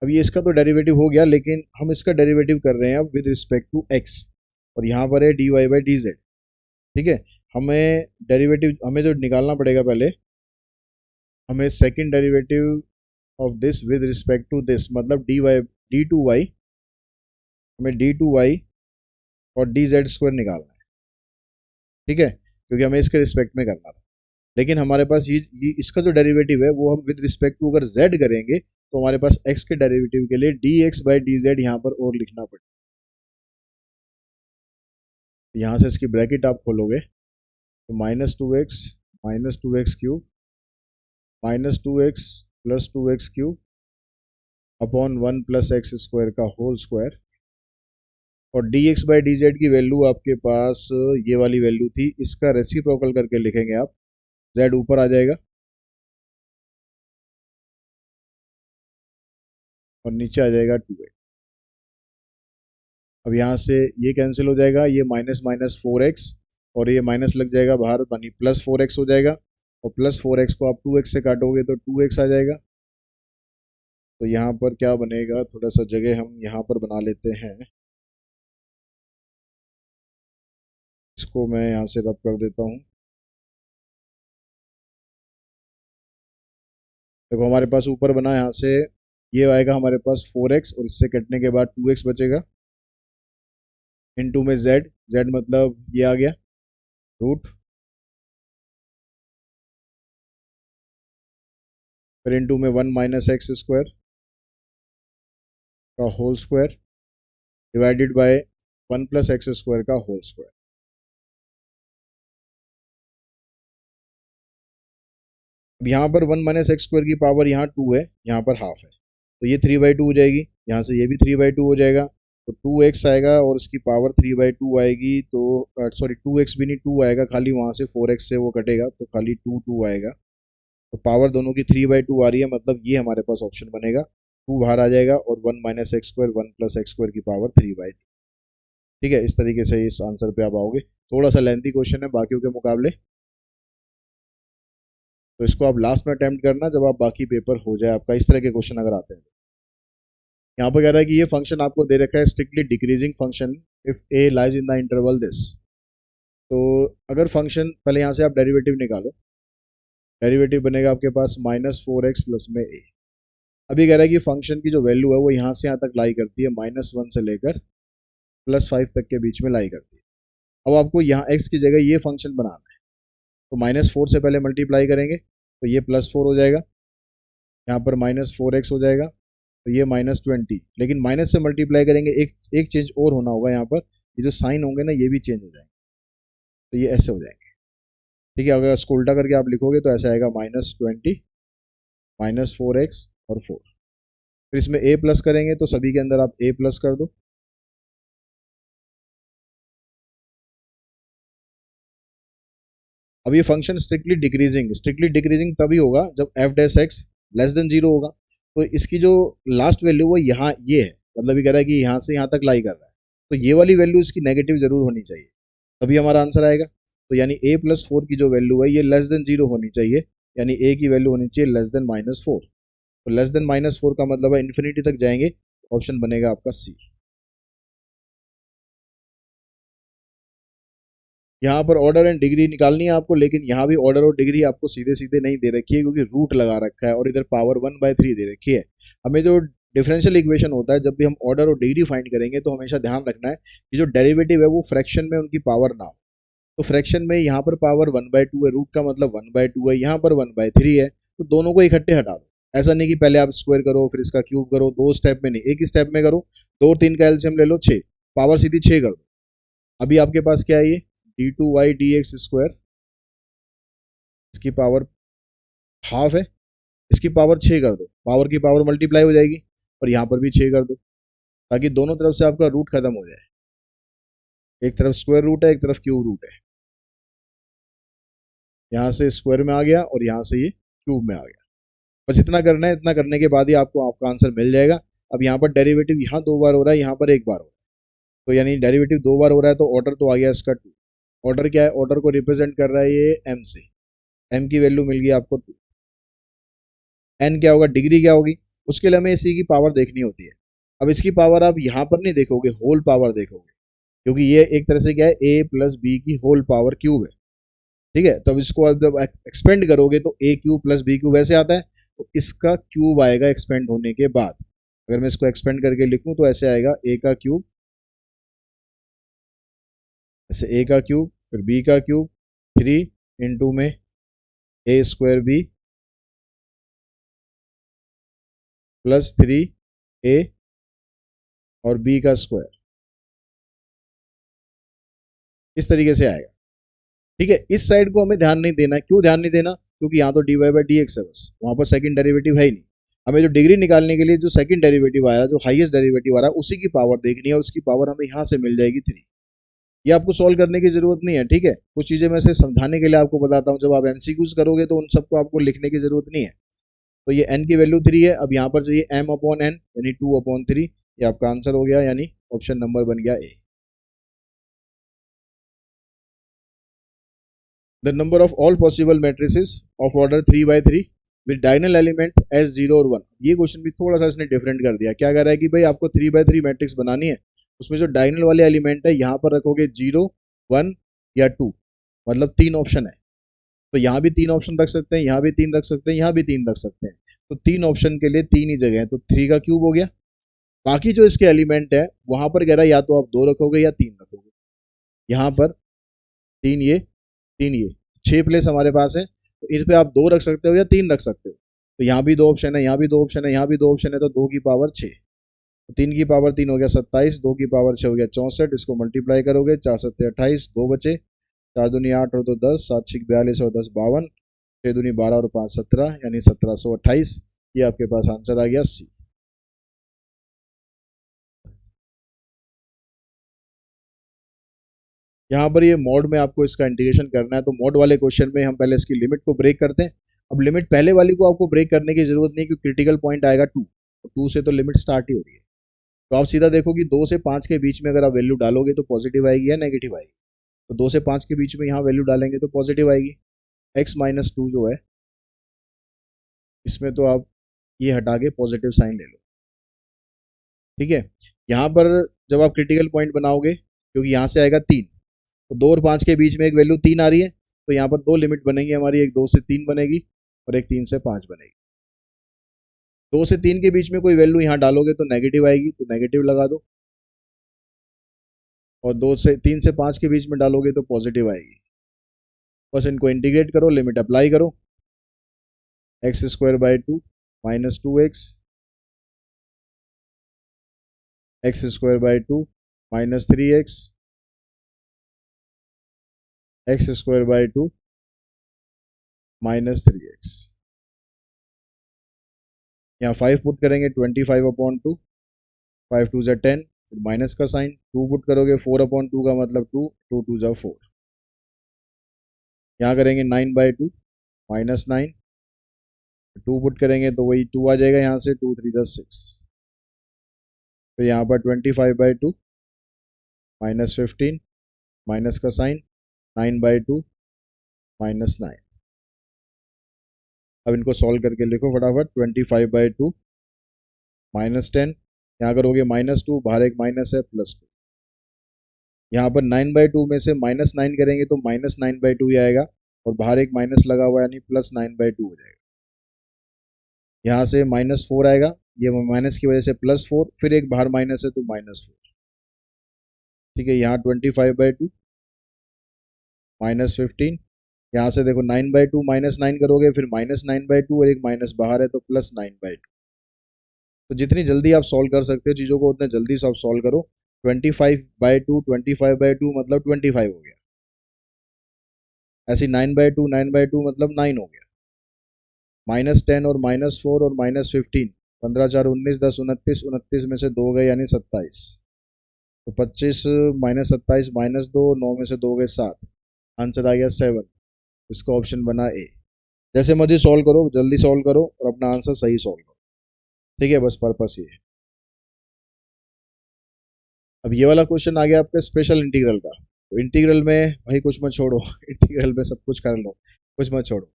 [SPEAKER 1] अब ये इसका तो डेरिवेटिव हो गया, लेकिन हम इसका डेरिवेटिव कर रहे हैं अब विद रिस्पेक्ट टू x, और यहाँ पर है dy बाई डी जेड। ठीक है, हमें डेरिवेटिव हमें जो निकालना पड़ेगा पहले, हमें second derivative of this with respect to this, मतलब डी टू वाई, हमें डी टू वाई और डी जेड स्क्वायर निकालना है। ठीक है, क्योंकि हमें इसके रिस्पेक्ट में करना था, लेकिन हमारे पास ये इसका जो डेरिवेटिव है वो हम विद रिस्पेक्ट टू अगर z करेंगे तो हमारे पास x के डेरिवेटिव के लिए dx बाई डी जेड यहाँ पर और लिखना पड़ेगा। यहाँ से इसकी ब्रैकेट आप खोलोगे तो minus two x cube minus 2x plus 2x cube upon 1 plus x square का होल स्क्वायर, और dx बाई डी जेड की वैल्यू आपके पास ये वाली वैल्यू थी, इसका रेसिप्रोकल करके लिखेंगे आप, z ऊपर आ जाएगा और नीचे आ जाएगा 2x। अब यहाँ से ये कैंसिल हो जाएगा, ये माइनस माइनस 4x और ये माइनस लग जाएगा बाहर, यानी प्लस 4x हो जाएगा, और प्लस 4x को आप 2x से काटोगे तो 2x आ जाएगा। तो यहाँ पर क्या बनेगा, थोड़ा सा जगह हम यहाँ पर बना लेते हैं, इसको मैं यहाँ से रब कर देता हूँ। देखो हमारे पास ऊपर बना, यहाँ से ये आएगा हमारे पास 4x और इससे कटने के बाद 2x बचेगा, इनटू में z, z मतलब ये आ गया रूट, फिर इनटू में 1 माइनस एक्स स्क्वायर का whole square divided by 1 plus x square का होल स्क्वायर। अब यहाँ पर 1 माइनस एक्स स्क्वायर की पावर यहाँ 2 है, यहाँ पर हाफ है, तो ये 3/2 हो जाएगी, यहाँ से ये भी 3/2 हो जाएगा, तो 2x आएगा और इसकी पावर 3/2 आएगी, तो सॉरी 2x भी नहीं 2 आएगा, खाली वहाँ से 4x से वो कटेगा तो खाली 2 आएगा, तो पावर दोनों की 3/2 आ रही है, मतलब ये हमारे पास ऑप्शन बनेगा, 2 बाहर आ जाएगा और 1 minus x square 1 plus x square की पावर 3/2। ठीक है, इस तरीके से इस आंसर पे आप आओगे। थोड़ा सा लेंथी क्वेश्चन है बाकियों के मुकाबले, तो इसको आप लास्ट में अटेम्प्ट करना जब आप बाकी पेपर हो जाए आपका, इस तरह के क्वेश्चन अगर आते हैं। यहाँ पर कह रहा है कि ये फंक्शन आपको दे रखा है strictly decreasing function if A lies in the interval this. तो अगर फंक्शन, पहले यहाँ से आप डेरिवेटिव निकालो, डेरिवेटिव बनेगा आपके पास -4x प्लस में a। अभी कह रहा है कि फंक्शन की जो वैल्यू है वो यहाँ से यहाँ तक लाई करती है, -1 से लेकर +5 तक के बीच में लाई करती है। अब आपको यहाँ x की जगह ये फंक्शन बनाना है, तो -4 से पहले मल्टीप्लाई करेंगे तो ये +4 हो जाएगा, यहाँ पर -4x हो जाएगा, तो ये -20, लेकिन माइनस से मल्टीप्लाई करेंगे, एक चेंज और होना होगा यहाँ पर, ये जो साइन होंगे ना ये भी चेंज हो जाएंगे, तो ये ऐसे हो जाएंगे। ठीक है, अगर इसको उल्टा करके आप लिखोगे तो ऐसा आएगा -20 -4x और 4, फिर इसमें a प्लस करेंगे तो सभी के अंदर आप a प्लस कर दो। अब ये फंक्शन स्ट्रिक्टली डिक्रीजिंग तभी होगा जब f dash x less than 0 होगा, तो इसकी जो लास्ट वैल्यू वो यहाँ ये है, मतलब ये कह रहा है कि यहाँ से यहाँ तक लाई कर रहा है, तो ये वाली वैल्यू इसकी नेगेटिव जरूर होनी चाहिए, तभी हमारा आंसर आएगा। तो यानी a प्लस 4 की जो वैल्यू है ये लेस देन 0 होनी चाहिए, यानी a की वैल्यू होनी चाहिए लेस देन -4। तो लेस देन -4 का मतलब है इन्फिनिटी तक जाएंगे, ऑप्शन बनेगा आपका सी। यहाँ पर ऑर्डर एंड डिग्री निकालनी है आपको, लेकिन यहाँ भी ऑर्डर और डिग्री आपको सीधे सीधे नहीं दे रखी है क्योंकि रूट लगा रखा है और इधर पावर 1/3 दे रखी है। हमें जो डिफरेंशियल इक्वेशन होता है, जब भी हम ऑर्डर और डिग्री फाइंड करेंगे तो हमेशा ध्यान रखना है कि जो डेरिवेटिव है वो फ्रैक्शन में उनकी पावर ना हो। तो फ्रैक्शन में यहाँ पर पावर 1/2 है, रूट का मतलब 1/2 है, यहाँ पर 1/3 है, तो दोनों को इकट्ठे हटा दो। ऐसा नहीं कि पहले आप स्क्वायर करो फिर इसका क्यूब करो, दो स्टेप में नहीं, एक ही स्टेप में करो। 2 और 3 का एलसीएम ले लो 6, पावर सीधी 6 कर दो। अभी आपके पास क्या है, ये d2y dx², इसकी पावर हाफ है, इसकी पावर 6 कर दो, पावर की पावर मल्टीप्लाई हो जाएगी, और यहाँ पर भी 6 कर दो, ताकि दोनों तरफ से आपका रूट खत्म हो जाए। एक तरफ स्क्वायर रूट है, एक तरफ क्यूब रूट है। यहाँ से स्क्वायर में आ गया और यहाँ से ये क्यूब में आ गया। बस इतना करना है, इतना करने के बाद ही आपको आपका आंसर मिल जाएगा। अब यहाँ पर डेरिवेटिव यहाँ 2 बार हो रहा है, यहाँ पर 1 बार हो रहा है, तो यानी डेरिवेटिव 2 बार हो रहा है, तो ऑर्डर तो आ गया इसका 2। ऑर्डर क्या है, ऑर्डर को रिप्रेजेंट कर रहा है ये m से, m की वैल्यू मिल गई आपको 2। n क्या होगा, डिग्री क्या होगी, उसके लिए हमें इसी की पावर देखनी होती है। अब इसकी पावर आप यहाँ पर नहीं देखोगे, होल पावर देखोगे, क्योंकि ये एक तरह से क्या है, a प्लस बी की होल पावर क्यूब है। ठीक है, तो अब इसको आप जब एक्सपेंड करोगे तो a cube plus b cube ऐसे आता है, तो इसका क्यूब आएगा एक्सपेंड होने के बाद। अगर मैं इसको एक्सपेंड करके लिखूं तो ऐसे आएगा, a का क्यूब, ऐसे a का क्यूब फिर b का क्यूब 3 इंटू में a² b प्लस 3a और b का स्क्वायर, इस तरीके से आएगा। ठीक है, इस साइड को हमें ध्यान नहीं देना है। क्यों ध्यान नहीं देना, क्योंकि यहाँ तो dy/dx है, बस वहां पर सेकंड डेरिवेटिव है ही नहीं। हमें जो डिग्री निकालने के लिए जो सेकंड डेरिवेटिव आ रहा है, जो हाईएस्ट डेरिवेटिव आ रहा है, उसी की पावर देखनी है, और उसकी पावर हमें यहाँ से मिल जाएगी 3। ये आपको सॉल्व करने की जरूरत नहीं है। ठीक है, कुछ चीजें मैं सिर्फ समझाने के लिए आपको बताता हूँ, जब आप एमसीक्यूज करोगे तो उन सबको आपको लिखने की जरूरत नहीं है। तो ये n की वैल्यू 3 है, अब यहाँ पर चाहिए m/n यानी 2/3। ये आपका आंसर हो गया, यानी ऑप्शन नंबर बन गया ए। The number of all possible matrices of order 3/3 with diagonal element as 0 और 1। ये क्वेश्चन भी थोड़ा सा इसने डिफरेंट कर दिया। क्या कह रहा है कि भाई आपको 3/3 मैट्रिक्स बनानी है, उसमें जो डायगोनल वाले एलिमेंट है यहाँ पर रखोगे 0, 1 या 2, मतलब 3 ऑप्शन है। तो यहाँ भी 3 ऑप्शन रख सकते हैं, यहाँ भी 3 रख सकते हैं, यहाँ भी 3 रख सकते हैं। तो 3 ऑप्शन के लिए 3 ही जगह है, तो 3 का क्यूब हो गया। बाकी जो इसके एलिमेंट है वहां पर कह रहा है या तो आप 2 रखोगे या 3 रखोगे। यहाँ पर 3 ये, 3 ये, 6 प्लेस हमारे पास है, तो इस पे आप 2 रख सकते हो या 3 रख सकते हो। तो यहाँ भी 2 ऑप्शन है, यहाँ भी 2 ऑप्शन है, यहाँ भी 2 ऑप्शन है, तो 2 की पावर 6, तो 3 की पावर 3 हो गया 27, 2 की पावर 6 हो गया 64। इसको मल्टीप्लाई करोगे, 4 7 28, 2 बचे, 4 दूनी 8 और 2 10, 7 6 42 और 10 52, 6 दूनी 12 और 5 17, यानी 1728। ये आपके पास आंसर आ गया सी। यहाँ पर ये मॉड में आपको इसका इंटीग्रेशन करना है, तो मॉड वाले क्वेश्चन में हम पहले इसकी लिमिट को ब्रेक करते हैं। अब लिमिट पहले वाली को आपको ब्रेक करने की जरूरत नहीं, क्योंकि क्रिटिकल पॉइंट आएगा 2, तो 2 से तो लिमिट स्टार्ट ही हो रही है। तो आप सीधा देखो कि 2 से 5 के बीच में अगर आप वैल्यू डालोगे तो पॉजिटिव आएगी या नेगेटिव आएगी। तो 2 से 5 के बीच में यहाँ वैल्यू डालेंगे तो पॉजिटिव आएगी। x-2 जो है, इसमें तो आप ये हटा के पॉजिटिव साइन ले लो। ठीक है, यहाँ पर जब आप क्रिटिकल पॉइंट बनाओगे, क्योंकि यहाँ से आएगा 3, तो 2 और 5 के बीच में एक वैल्यू 3 आ रही है, तो यहाँ पर 2 लिमिट बनेगी हमारी, एक 2 से 3 बनेगी और एक 3 से 5 बनेगी। 2 से 3 के बीच में कोई वैल्यू यहाँ डालोगे तो नेगेटिव आएगी, तो नेगेटिव लगा दो, और 2 से 3 से 5 के बीच में डालोगे तो पॉजिटिव आएगी। बस इनको इंटीग्रेट करो, लिमिट अप्लाई करो, x² 2 -2x, x² 2 -3x, x² 2 -3x। यहाँ 5 पुट करेंगे, 25/2, 5 2 ज़ा 10, फिर माइनस का साइन, 2 पुट करोगे 4/2 का मतलब 2, 2 2 ज़ा 4। यहाँ करेंगे 9/2 -9, 2 पुट करेंगे तो वही 2 आ जाएगा, यहाँ से 2 3 ज़ा 6। फिर यहाँ पर 25/2 -15, माइनस का साइन, 9/2 -9। अब इनको सॉल्व करके लिखो फटाफट। 25/2 -10, यहाँ करोगे -2, बाहर एक माइनस है, +2। यहाँ पर 9/2 में से -9 करेंगे तो -9/2 ही आएगा, और बाहर एक माइनस लगा हुआ है यानी +9/2 हो जाएगा। यहाँ से -4 आएगा, ये माइनस की वजह से +4, फिर एक बाहर माइनस है तो -4। ठीक है, यहाँ 25/2 -15, यहाँ से देखो 9/2 -9 करोगे, फिर -9/2 और एक माइनस बाहर है तो +9/2। तो जितनी जल्दी आप सॉल्व कर सकते हो चीज़ों को उतने जल्दी से आप सॉल्व करो। 25/2 मतलब 25 हो गया, ऐसे 9/2 मतलब 9 हो गया। -10 और -4 और -15, 15 4 19, 10 29, 29 में से 2 गए यानी 27, तो 25 -27 -2, 9 में से 2 गए 7, आंसर आ गया 7। इसका ऑप्शन बना ए। जैसे मर्जी सॉल्व करो, जल्दी सॉल्व करो और अपना आंसर सही सॉल्व करो। ठीक है, बस पर्पस ये है। अब ये वाला क्वेश्चन आ गया आपका स्पेशल इंटीग्रल का। तो इंटीग्रल में भाई कुछ मत छोड़ो इंटीग्रल में सब कुछ कर लो, कुछ मत छोड़ो,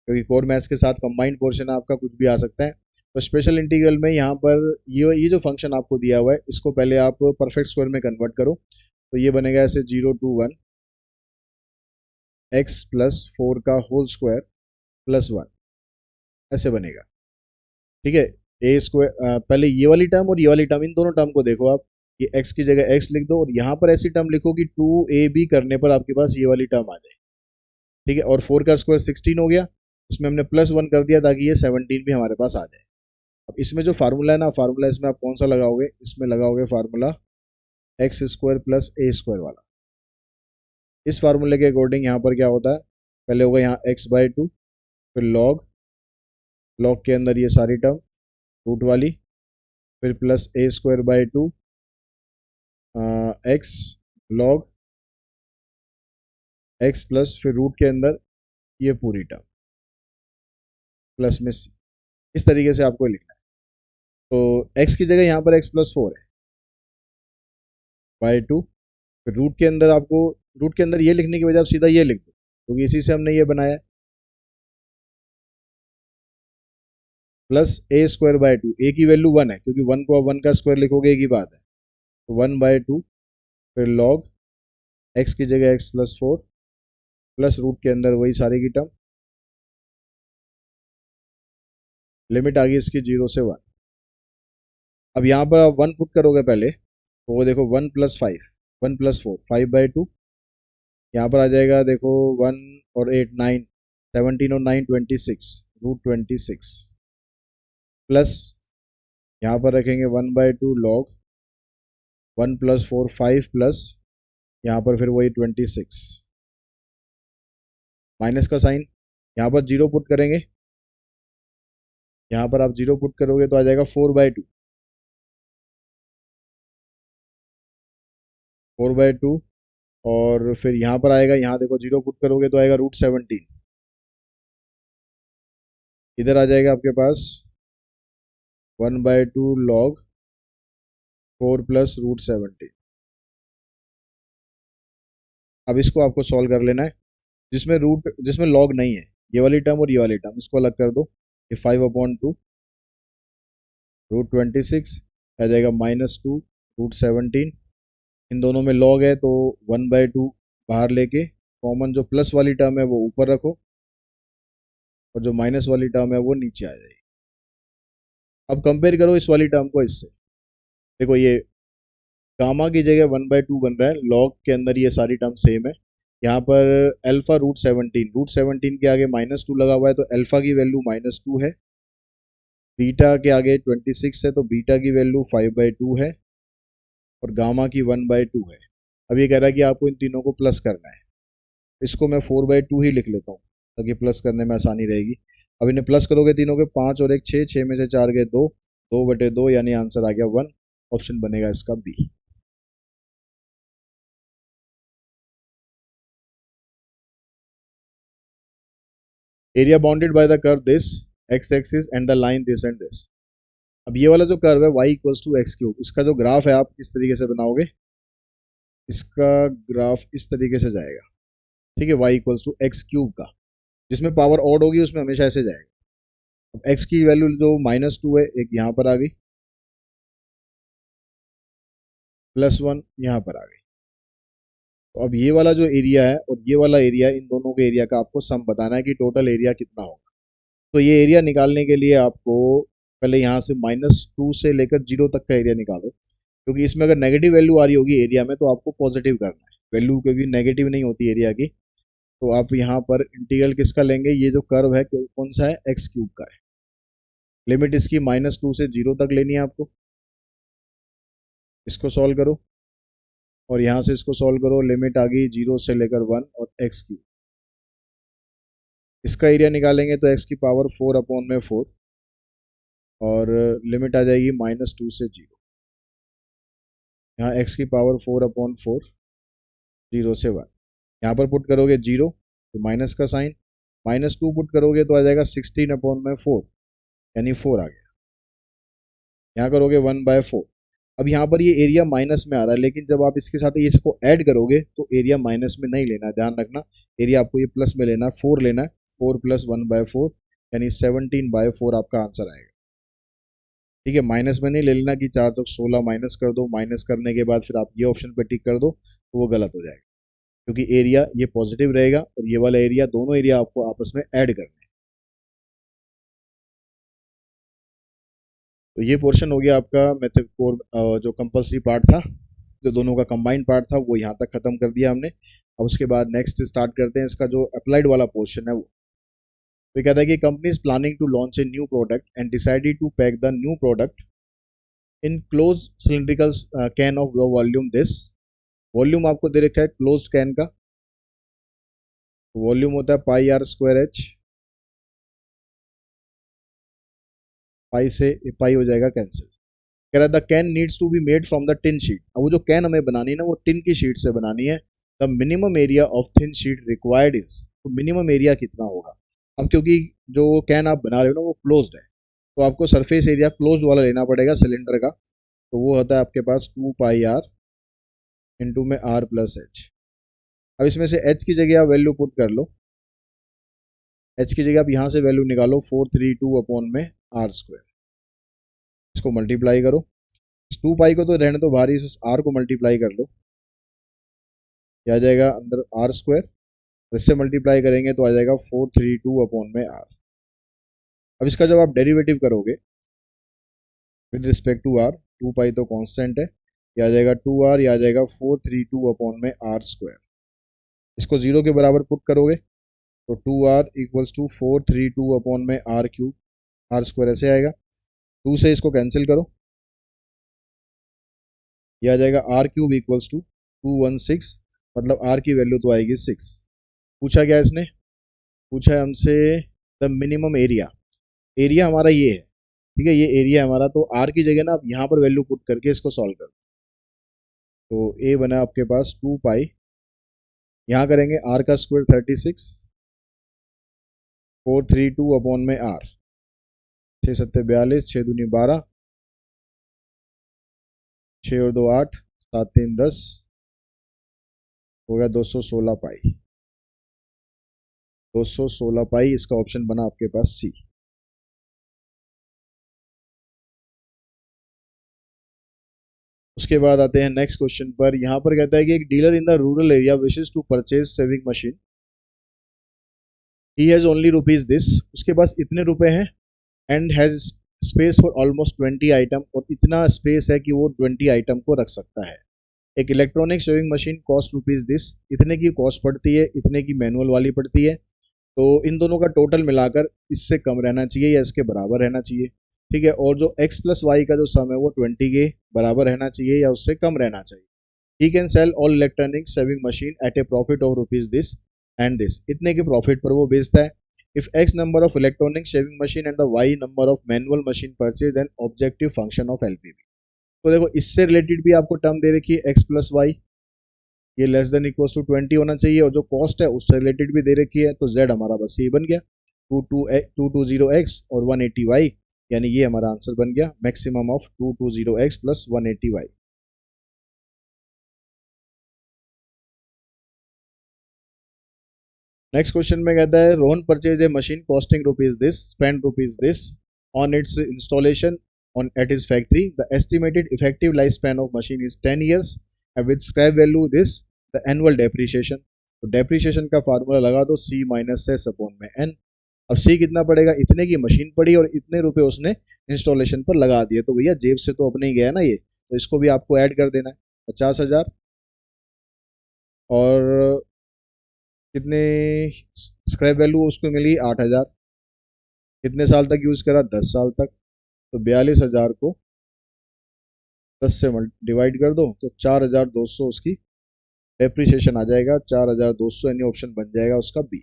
[SPEAKER 1] क्योंकि कोर मैथ्स के साथ कंबाइंड पोर्शन है आपका, कुछ भी आ सकता है। तो स्पेशल इंटीग्रल में यहाँ पर ये जो फंक्शन आपको दिया हुआ है इसको पहले आप परफेक्ट स्क्वायर में कन्वर्ट करो। तो ये बनेगा ऐसे 0 to 1 x + 4 का होल स्क्वायर +1, ऐसे बनेगा। ठीक है, ए स्क्वायर, पहले ये वाली टर्म और ये वाली टर्म, इन दोनों टर्म को देखो आप, ये x की जगह x लिख दो और यहाँ पर ऐसी टर्म लिखो कि 2ab करने पर आपके पास ये वाली टर्म आ जाए। ठीक है, और 4 का स्क्वायर 16 हो गया, इसमें हमने +1 कर दिया ताकि ये 17 भी हमारे पास आ जाए। अब इसमें जो फार्मूला है ना, फार्मूला इसमें आप कौन सा लगाओगे, इसमें लगाओगे फार्मूला x² + a² वाला। इस फार्मूले के अकॉर्डिंग यहाँ पर क्या होता है, पहले होगा यहाँ x/2, फिर log, log के अंदर ये सारी टर्म रूट वाली, फिर +a²/2 x log x plus फिर रूट के अंदर ये पूरी टर्म प्लस में c। इस तरीके से आपको लिखना है। तो x की जगह यहाँ पर x + 4 है /2, फिर रूट के अंदर आपको, रूट के अंदर ये लिखने की बजाय आप सीधा ये लिख दो क्योंकि इसी से हमने ये बनाया, +a²/2, a की वैल्यू 1 है क्योंकि 1 को आप 1 का स्क्वायर लिखोगे एक ही बात है, तो 1/2, फिर log x की जगह x + 4 प्लस रूट के अंदर वही सारी की टर्म, लिमिट आ गई इसकी 0 से 1। अब यहाँ पर आप 1 पुट करोगे पहले, तो वो देखो 1 + 5, 1 + 4, 5/2, यहाँ पर आ जाएगा देखो 1 और 8 9, 17 और 9 26, √26, प्लस यहाँ पर रखेंगे 1/2 log 1 + 4 5 प्लस यहाँ पर फिर वही 26, माइनस का साइन, यहाँ पर 0 पुट करेंगे, यहाँ पर आप 0 पुट करोगे तो आ जाएगा 4/2, 4/2, और फिर यहाँ पर आएगा, यहाँ देखो 0 पुट करोगे तो आएगा √17, इधर आ जाएगा आपके पास 1/2 log 4 प्लस √17। अब इसको आपको सॉल्व कर लेना है, जिसमें लॉग नहीं है, ये वाली टर्म और ये वाली टर्म, इसको अलग कर दो। ये 5/2 √26 आ जाएगा -2 √17, इन दोनों में लॉग है तो 1/2 बाहर लेके कॉमन जो प्लस वाली टर्म है वो ऊपर रखो और जो माइनस वाली टर्म है वो नीचे आ जाएगी। अब कंपेयर करो इस वाली टर्म को इससे, देखो ये गामा की जगह 1/2 बन रहा है, लॉग के अंदर ये सारी टर्म सेम है। यहाँ पर अल्फा √17 के आगे -2 लगा हुआ है तो अल्फा की वैल्यू -2 है, बीटा के आगे 26 है तो बीटा की वैल्यू 5/2 है, और गामा की 1/2 है। अब ये कह रहा है कि आपको इन तीनों को प्लस करना है, इसको मैं 4/2 ही लिख लेता हूँ ताकि प्लस करने में आसानी रहेगी। अब इन्हें प्लस करोगे तीनों के, 5 और 1 6, 6 में से 4 गए 2, 2/2 यानी आंसर आ गया 1, ऑप्शन बनेगा इसका B. Area bounded by the curve this x axis and the line this and this. अब ये वाला जो कर्व है y = x³, इसका जो ग्राफ है आप किस तरीके से बनाओगे, इसका ग्राफ इस तरीके से जाएगा। ठीक है, y = x³ का, जिसमें पावर ऑड होगी उसमें हमेशा ऐसे जाएगा। अब एक्स की वैल्यू जो -2 है, एक यहाँ पर आ गई, +1 यहाँ पर आ गई। तो अब ये वाला जो एरिया है और ये वाला एरिया, इन दोनों के एरिया का आपको सम बताना है कि टोटल एरिया कितना होगा। तो ये एरिया निकालने के लिए आपको पहले यहाँ से -2 से लेकर 0 तक का एरिया निकालो, क्योंकि इसमें अगर नेगेटिव वैल्यू आ रही होगी एरिया में तो आपको पॉजिटिव करना है वैल्यू, क्योंकि नेगेटिव नहीं होती एरिया की। तो आप यहाँ पर इंटीग्रल किसका लेंगे, ये जो कर्व है कौन सा है, एक्स क्यूब का है। लिमिट इसकी -2 से 0 तक लेनी है आपको। इसको सॉल्व करो और यहाँ से इसको सॉल्व करो, लिमिट आ गई 0 से लेकर 1 और एक्स क्यूब। इसका एरिया निकालेंगे तो एक्स की पावर 4/4 और लिमिट आ जाएगी -2 से 0। यहाँ एक्स की पावर 4/4, 0 से 1। यहाँ पर पुट करोगे 0 तो माइनस का साइन, -2 पुट करोगे तो आ जाएगा 16/4, यानी 4 आ गया। यहाँ करोगे 1/4। अब यहाँ पर ये एरिया माइनस में आ रहा है, लेकिन जब आप इसके साथ इसको ऐड करोगे तो एरिया माइनस में नहीं लेना, ध्यान रखना। एरिया आपको ये प्लस में लेना है, 4 लेना है। 4 + 1/4 यानी 17/4 आपका आंसर आएगा। ठीक है, माइनस में नहीं ले लेना कि 4 चौक 16 माइनस कर दो, माइनस करने के बाद फिर आप ये ऑप्शन पे टिक कर दो तो वो गलत हो जाएगा, क्योंकि एरिया ये पॉजिटिव रहेगा और ये वाला एरिया, दोनों एरिया आपको आपस में ऐड करने हैं। तो ये पोर्शन हो गया आपका मेथड कोर, जो कंपल्सरी पार्ट था, जो दोनों का कंबाइंड पार्ट था, वो यहाँ तक खत्म कर दिया हमने। अब उसके बाद नेक्स्ट स्टार्ट करते हैं इसका जो अप्लाइड वाला पोर्शन है वो। तो कहता है कि company is planning to launch a new product and decided to pack the new product in close cylindrical can of volume this. Volume आपको दे रखा है क्लोज्ड कैन का, वॉल्यूम होता है πr²h। पाई से पाई हो जाएगा कैंसिल। कह रहा है the can needs to be made from the tin sheet. अब वो जो कैन हमें बनानी है ना, वो टिन की शीट से बनानी है। The minimum area of thin sheet required is, तो मिनिमम एरिया कितना होगा। अब क्योंकि जो कैन आप बना रहे हो ना वो क्लोज्ड है, तो आपको सरफेस एरिया क्लोज्ड वाला लेना पड़ेगा सिलेंडर का। तो वो होता है आपके पास 2πr इंटू में r+h। अब इसमें से h की जगह आप वैल्यू पुट कर लो। h की जगह आप यहाँ से वैल्यू निकालो 432/r²। इसको मल्टीप्लाई करो, 2π को तो रहने दो बाहर, इस r को मल्टीप्लाई कर लो, यह आ जाएगा अंदर r²। इससे मल्टीप्लाई करेंगे तो आ जाएगा 432/r। अब इसका जब आप डेरिवेटिव करोगे विद रिस्पेक्ट टू r, 2π तो कांस्टेंट है, यह आ जाएगा 2r, यह आ जाएगा 432/r²। इसको 0 के बराबर पुट करोगे तो 2r = 432/r³। r² ऐसे आएगा, 2 से इसको कैंसिल करो, यह आ जाएगा r³ = 216, मतलब r की वैल्यू तो आएगी 6। पूछा क्या इसने, पूछा है हमसे द मिनिमम एरिया। एरिया हमारा ये है, ठीक है, ये एरिया हमारा। तो r की जगह ना आप यहाँ पर वैल्यू पुट करके इसको सॉल्व कर। तो a बना आपके पास 2π, यहाँ करेंगे r का स्क्वायर 36, 432/r, 6 7 42, 6 दूनी 12, 6 और 2 8, 7 3 10, हो गया 216π। 216π इसका ऑप्शन बना आपके पास सी। उसके बाद आते हैं नेक्स्ट क्वेश्चन पर। यहाँ पर कहता है कि एक dealer in the rural area wishes to purchase sewing machine, he has only rupees this, उसके पास इतने रुपए हैं, and has space for almost 20 item, और इतना स्पेस है कि वो 20 आइटम को रख सकता है। एक electronic shaving machine cost rupees this, इतने की कॉस्ट पड़ती है, इतने की मैनुअल वाली पड़ती है। तो इन दोनों का टोटल मिलाकर इससे कम रहना चाहिए या इसके बराबर रहना चाहिए। ठीक है, और जो x+y का जो सम है वो 20 के बराबर रहना चाहिए या उससे कम रहना चाहिए। He can sell all electronic shaving machine eight A profit of rupees this and this, इतने के प्रॉफिट पर वो बेचता है। If x number of electronic shaving machine and the y number of manual machine purchase and objective function of LPV। तो देखो इससे रिलेटेड भी आपको टर्म दे रखी है x+y, ये लेस देन इक्वल टू 20 होना चाहिए, और जो कॉस्ट है उससे रिलेटेड भी दे रखी है। तो z हमारा बस ये बन गया 220x और 180y, यानी ये हमारा आंसर बन गया maximum of 220x + 180y। Next question में कहता है Rohan purchase a machine costing rupees this spend rupees this on it's installation on at his factory. The estimated effective lifespan of machine is 10 years and with scrap value this the annual depreciation. तो डेप्रीशिएशन का फार्मूला लगा दो c माइनस एस अपॉन में n. अब c कितना पड़ेगा, इतने की मशीन पड़ी और इतने रुपए उसने इंस्टॉलेशन पर लगा दिए, तो भैया जेब से तो अपने ही गया ना ये, तो इसको भी आपको ऐड कर देना है 50,000 और कितने स्क्रैप वैल्यू उसको मिली 8,000, कितने साल तक यूज करा 10 साल तक, तो 42,000 को 10 से डिवाइड कर दो तो 4,200 उसकी डेप्रीशिएशन आ जाएगा, 4,200 यानी ऑप्शन बन जाएगा उसका B.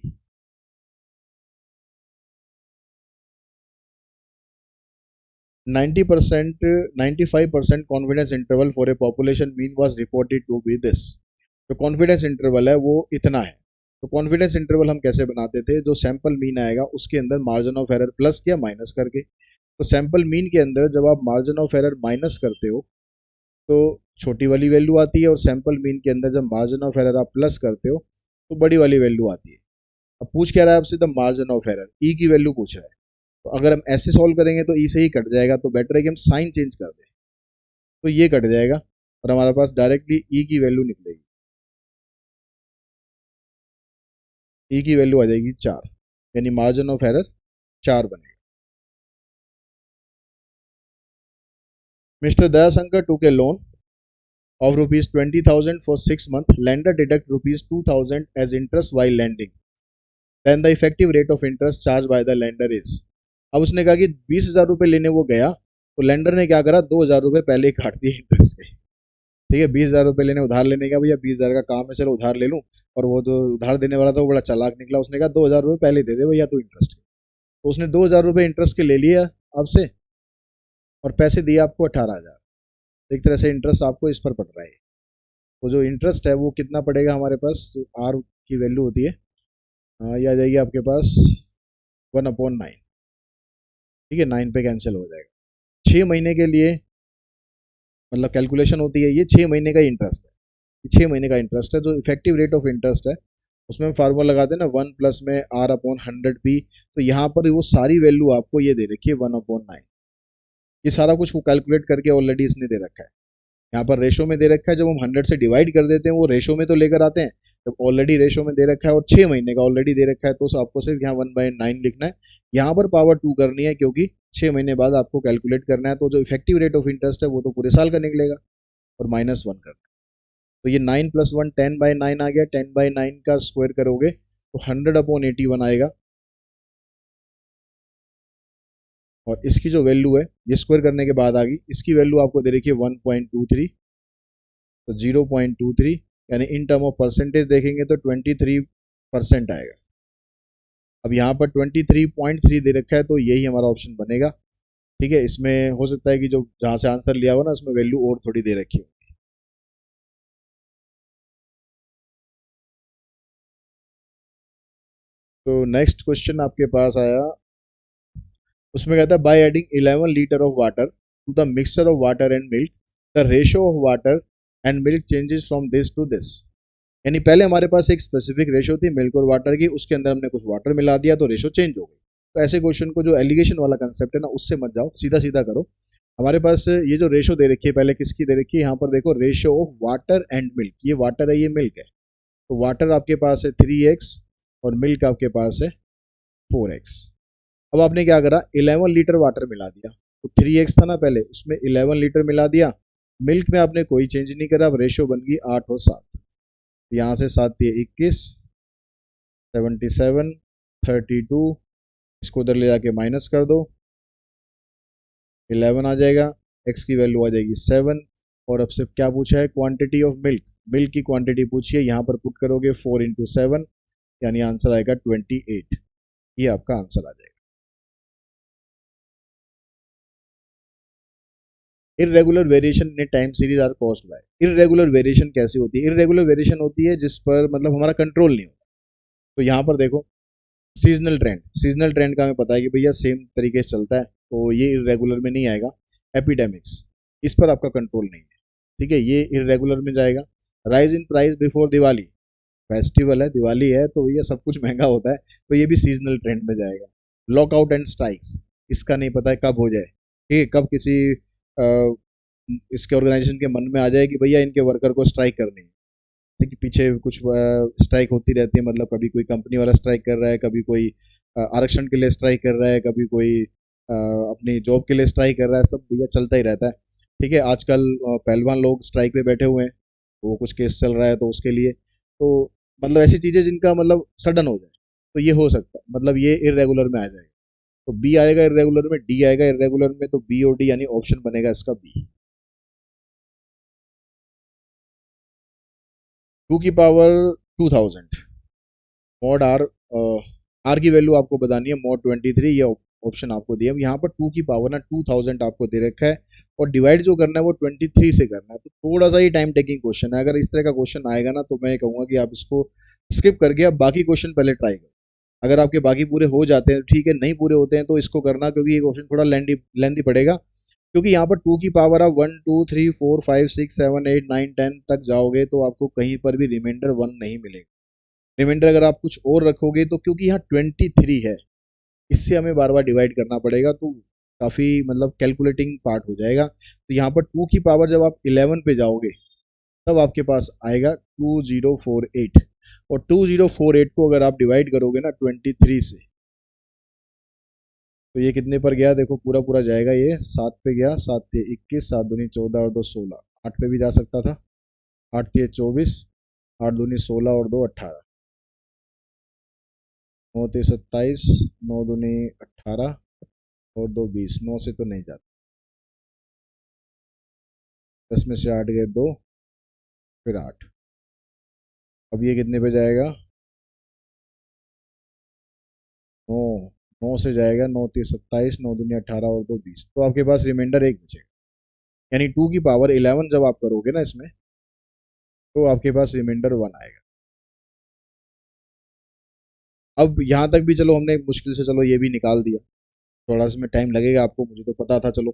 [SPEAKER 1] 95% confidence interval for a population mean was reported to be this. जो कॉन्फिडेंस इंटरवल है वो इतना है, तो कॉन्फिडेंस इंटरवल हम कैसे बनाते थे, जो सैंपल मीन आएगा उसके अंदर मार्जिन ऑफ एरर प्लस किया माइनस करके, तो सैंपल मीन के अंदर जब आप मार्जिन ऑफ एरर माइनस करते हो तो छोटी वाली वैल्यू आती है, और सैंपल मीन के अंदर जब मार्जिन ऑफ एरर आप प्लस करते हो तो बड़ी वाली वैल्यू आती है। अब पूछ क्या रहा है आपसे, द मार्जिन ऑफ एरर, ई की वैल्यू पूछ रहा है, तो अगर हम ऐसे सॉल्व करेंगे तो ई से ही कट जाएगा, तो बेटर है कि हम साइन चेंज कर दें, तो ये कट जाएगा और हमारे पास डायरेक्टली ई की वैल्यू निकलेगी, ई की वैल्यू आ जाएगी 4, यानी मार्जिन ऑफ एरर 4 बनेगा। मिस्टर दयाशंकर टूक ए loan of rupees 20,000 for 6 months, lender deduct rupees 2,000 as interest while lending, then the effective rate of interest charged by the lender is। अब उसने कहा कि 20,000 रुपए लेने वो गया, तो लेंडर ने क्या करा, 2,000 रुपए पहले ही काट दिए इंटरेस्ट के, ठीक है, 20,000 रुपए लेने उधार लेने का, भैया 20,000 का काम है चलो उधार ले लूँ, और वो जो उधार देने वाला था वो बड़ा चालाक निकला, उसने कहा 2,000 रुपए पहले दे दे भैया तू इंटरेस्ट के, तो उसने 2,000 रुपए इंटरेस्ट के ले लिया आपसे और पैसे दिए आपको 18,000, एक तरह से इंटरेस्ट आपको इस पर पड़ रहा है, तो जो इंटरेस्ट है वो कितना पड़ेगा हमारे पास, जो आर की वैल्यू होती है ये आ जाएगी आपके पास 1/9, ठीक है, 9 पे कैंसिल हो जाएगा। 6 महीने के लिए मतलब कैलकुलेशन होती है, ये 6 महीने का इंटरेस्ट है, ये 6 महीने का इंटरेस्ट है, जो इफेक्टिव रेट ऑफ इंटरेस्ट है उसमें हम फार्मूला लगाते हैं ना 1 प्लस में R/100p, तो यहाँ पर वो सारी वैल्यू आपको ये दे रखी है 1/9, ये सारा कुछ वो कैलकुलेट करके ऑलरेडी इसने दे रखा है, यहाँ पर रेशो में दे रखा है, जब हम 100 से डिवाइड कर देते हैं वो रेशो में तो लेकर आते हैं, जब ऑलरेडी रेशो में दे रखा है और 6 महीने का ऑलरेडी दे रखा है तो आपको सिर्फ यहाँ 1/9 लिखना है, यहाँ पर पावर 2 करनी है क्योंकि 6 महीने बाद आपको कैलकुलेट करना है, तो जो इफेक्टिव रेट ऑफ इंटरेस्ट है वो तो पूरे साल का निकलेगा और -1 करना है, तो ये 9 + 1 10/9 आ गया, 10/9 का स्क्वायर करोगे तो 100/81 आएगा, और इसकी जो वैल्यू है ये स्क्वायर करने के बाद आ गई, इसकी वैल्यू आपको दे रखी है 1.23, तो 0.23 यानी इन टर्म ऑफ परसेंटेज देखेंगे तो 23% आएगा। अब यहाँ पर 23.3 दे रखा है तो यही हमारा ऑप्शन बनेगा, ठीक है, इसमें हो सकता है कि जो जहाँ से आंसर लिया हो ना उसमें वैल्यू और थोड़ी दे रखी हो। तो नेक्स्ट क्वेश्चन आपके पास आया, उसमें कहता है by adding 11 litre of water to the mixture of water and milk the ratio of water and milk changes from this to this, यानी पहले हमारे पास एक स्पेसिफिक रेशो थी मिल्क और वाटर की, उसके अंदर हमने कुछ वाटर मिला दिया तो रेशो चेंज हो गई, तो ऐसे क्वेश्चन को जो एलिगेशन वाला कंसेप्ट है ना उससे मत जाओ, सीधा सीधा करो। हमारे पास ये जो रेशो दे रखी है पहले किसकी दे रखी है, यहाँ पर देखो ratio of water and milk, ये वाटर है ये मिल्क है, तो वाटर आपके पास है 3x और मिल्क आपके पास है 4x। अब आपने क्या करा, 11 लीटर वाटर मिला दिया, तो 3x था ना पहले, उसमें 11 लीटर मिला दिया, मिल्क में आपने कोई चेंज नहीं करा, अब रेशो बन गई 8 और 7, यहाँ से 7 दिए 21, 77, 32, इसको उधर ले जाके माइनस कर दो, 11 आ जाएगा, x की वैल्यू आ जाएगी 7, और अब से क्या पूछा है, क्वांटिटी ऑफ मिल्क, मिल्क की क्वांटिटी पूछी है, यहाँ पर पुट करोगे 4 × 7 यानी आंसर आएगा 28, ये आपका आंसर आ जाएगा। Irregular variation in time series are caused by, irregular variation कैसी होती है, इरेगुलर वेरिएशन होती है जिस पर मतलब हमारा कंट्रोल नहीं होता, तो यहाँ पर देखो सीजनल ट्रेंड, सीजनल ट्रेंड का हमें पता है कि भैया सेम तरीके से चलता है, तो ये इरेगुलर में नहीं आएगा। एपिडेमिक्स, इस पर आपका कंट्रोल नहीं है, ठीक है, ये इरेगुलर में जाएगा। Rise in price before Diwali, festival है, दिवाली है, तो ये सब कुछ महंगा होता है, तो ये भी सीजनल ट्रेंड में जाएगा। लॉकआउट एंड स्ट्राइक्स, इसका नहीं पता है कब हो जाए, ठीक है, कब किसी अ, इसके ऑर्गेनाइजेशन के मन में आ जाए कि भैया इनके वर्कर को स्ट्राइक करनी है। देखिए पीछे कुछ स्ट्राइक होती रहती है, मतलब कभी कोई कंपनी वाला स्ट्राइक कर रहा है, कभी कोई आरक्षण के लिए स्ट्राइक कर रहा है, कभी कोई अपनी जॉब के लिए स्ट्राइक कर रहा है, सब भैया चलता ही रहता है। ठीक है, आजकल पहलवान लोग स्ट्राइक पे बैठे हुए हैं, वो कुछ केस चल रहा है तो उसके लिए, तो मतलब ऐसी चीजें जिनका मतलब सडन हो जाए, तो ये हो सकता है, मतलब ये इरेगुलर में आ जाएगा। तो बी आएगा इरेगुलर में, डी आएगा इरेगुलर में, तो बी और डी यानी ऑप्शन बनेगा इसका बी। 2 की पावर 2000, मॉड आर, आर की वैल्यू आपको बतानी है मॉड 23, ये ऑप्शन आपको दिया। यहाँ पर 2 की पावर ना 2000 आपको दे रखा है, और डिवाइड जो करना है वो 23 से करना है, तो थोड़ा सा ही टाइम टेकिंग क्वेश्चन है। अगर इस तरह का क्वेश्चन आएगा ना, तो मैं कहूँगा कि आप इसको स्किप करके आप बाकी क्वेश्चन पहले ट्राई करो। अगर आपके बाकी पूरे हो जाते हैं ठीक है, नहीं पूरे होते हैं तो इसको करना, क्योंकि ये क्वेश्चन थोड़ा लेंदी लेंदी पड़ेगा। क्योंकि यहाँ पर 2 की पावर आप 1 2 3 4 5 6 7 8 9 10 तक जाओगे तो आपको कहीं पर भी रिमाइंडर 1 नहीं मिलेगा। रिमाइंडर अगर आप कुछ और रखोगे तो, क्योंकि यहाँ 23 है, इससे हमें बार बार डिवाइड करना पड़ेगा, तो काफ़ी मतलब कैलकुलेटिंग पार्ट हो जाएगा। तो यहाँ पर 2 की पावर जब आप 11 पे जाओगे, तब आपके पास आएगा 2048, और 2048 को अगर आप डिवाइड करोगे ना 23 से, तो ये कितने पर गया देखो, पूरा पूरा जाएगा, ये 7 पे गया, 7 × 21, 7 दूनी 14 और 2 16, 8 पे भी जा सकता था, 8 × 3 = 24, 8 दूनी 16 और 2 18, 9 × 3 = 27, 9 दूनी 18 और 2 20, 9 से तो नहीं जाता, 10 में से 8 गए 2, फिर 8, अब ये कितने पे जाएगा, 9, 9 से जाएगा, 9 × 3 = 27, 9 दूनी 18 और 2 20, तो आपके पास रिमाइंडर एक बचेगा। यानी 2 की पावर 11 जब आप करोगे ना इसमें, तो आपके पास रिमाइंडर 1 आएगा। अब यहाँ तक भी चलो हमने मुश्किल से चलो ये भी निकाल दिया, थोड़ा सा में टाइम लगेगा आपको, मुझे तो पता था, चलो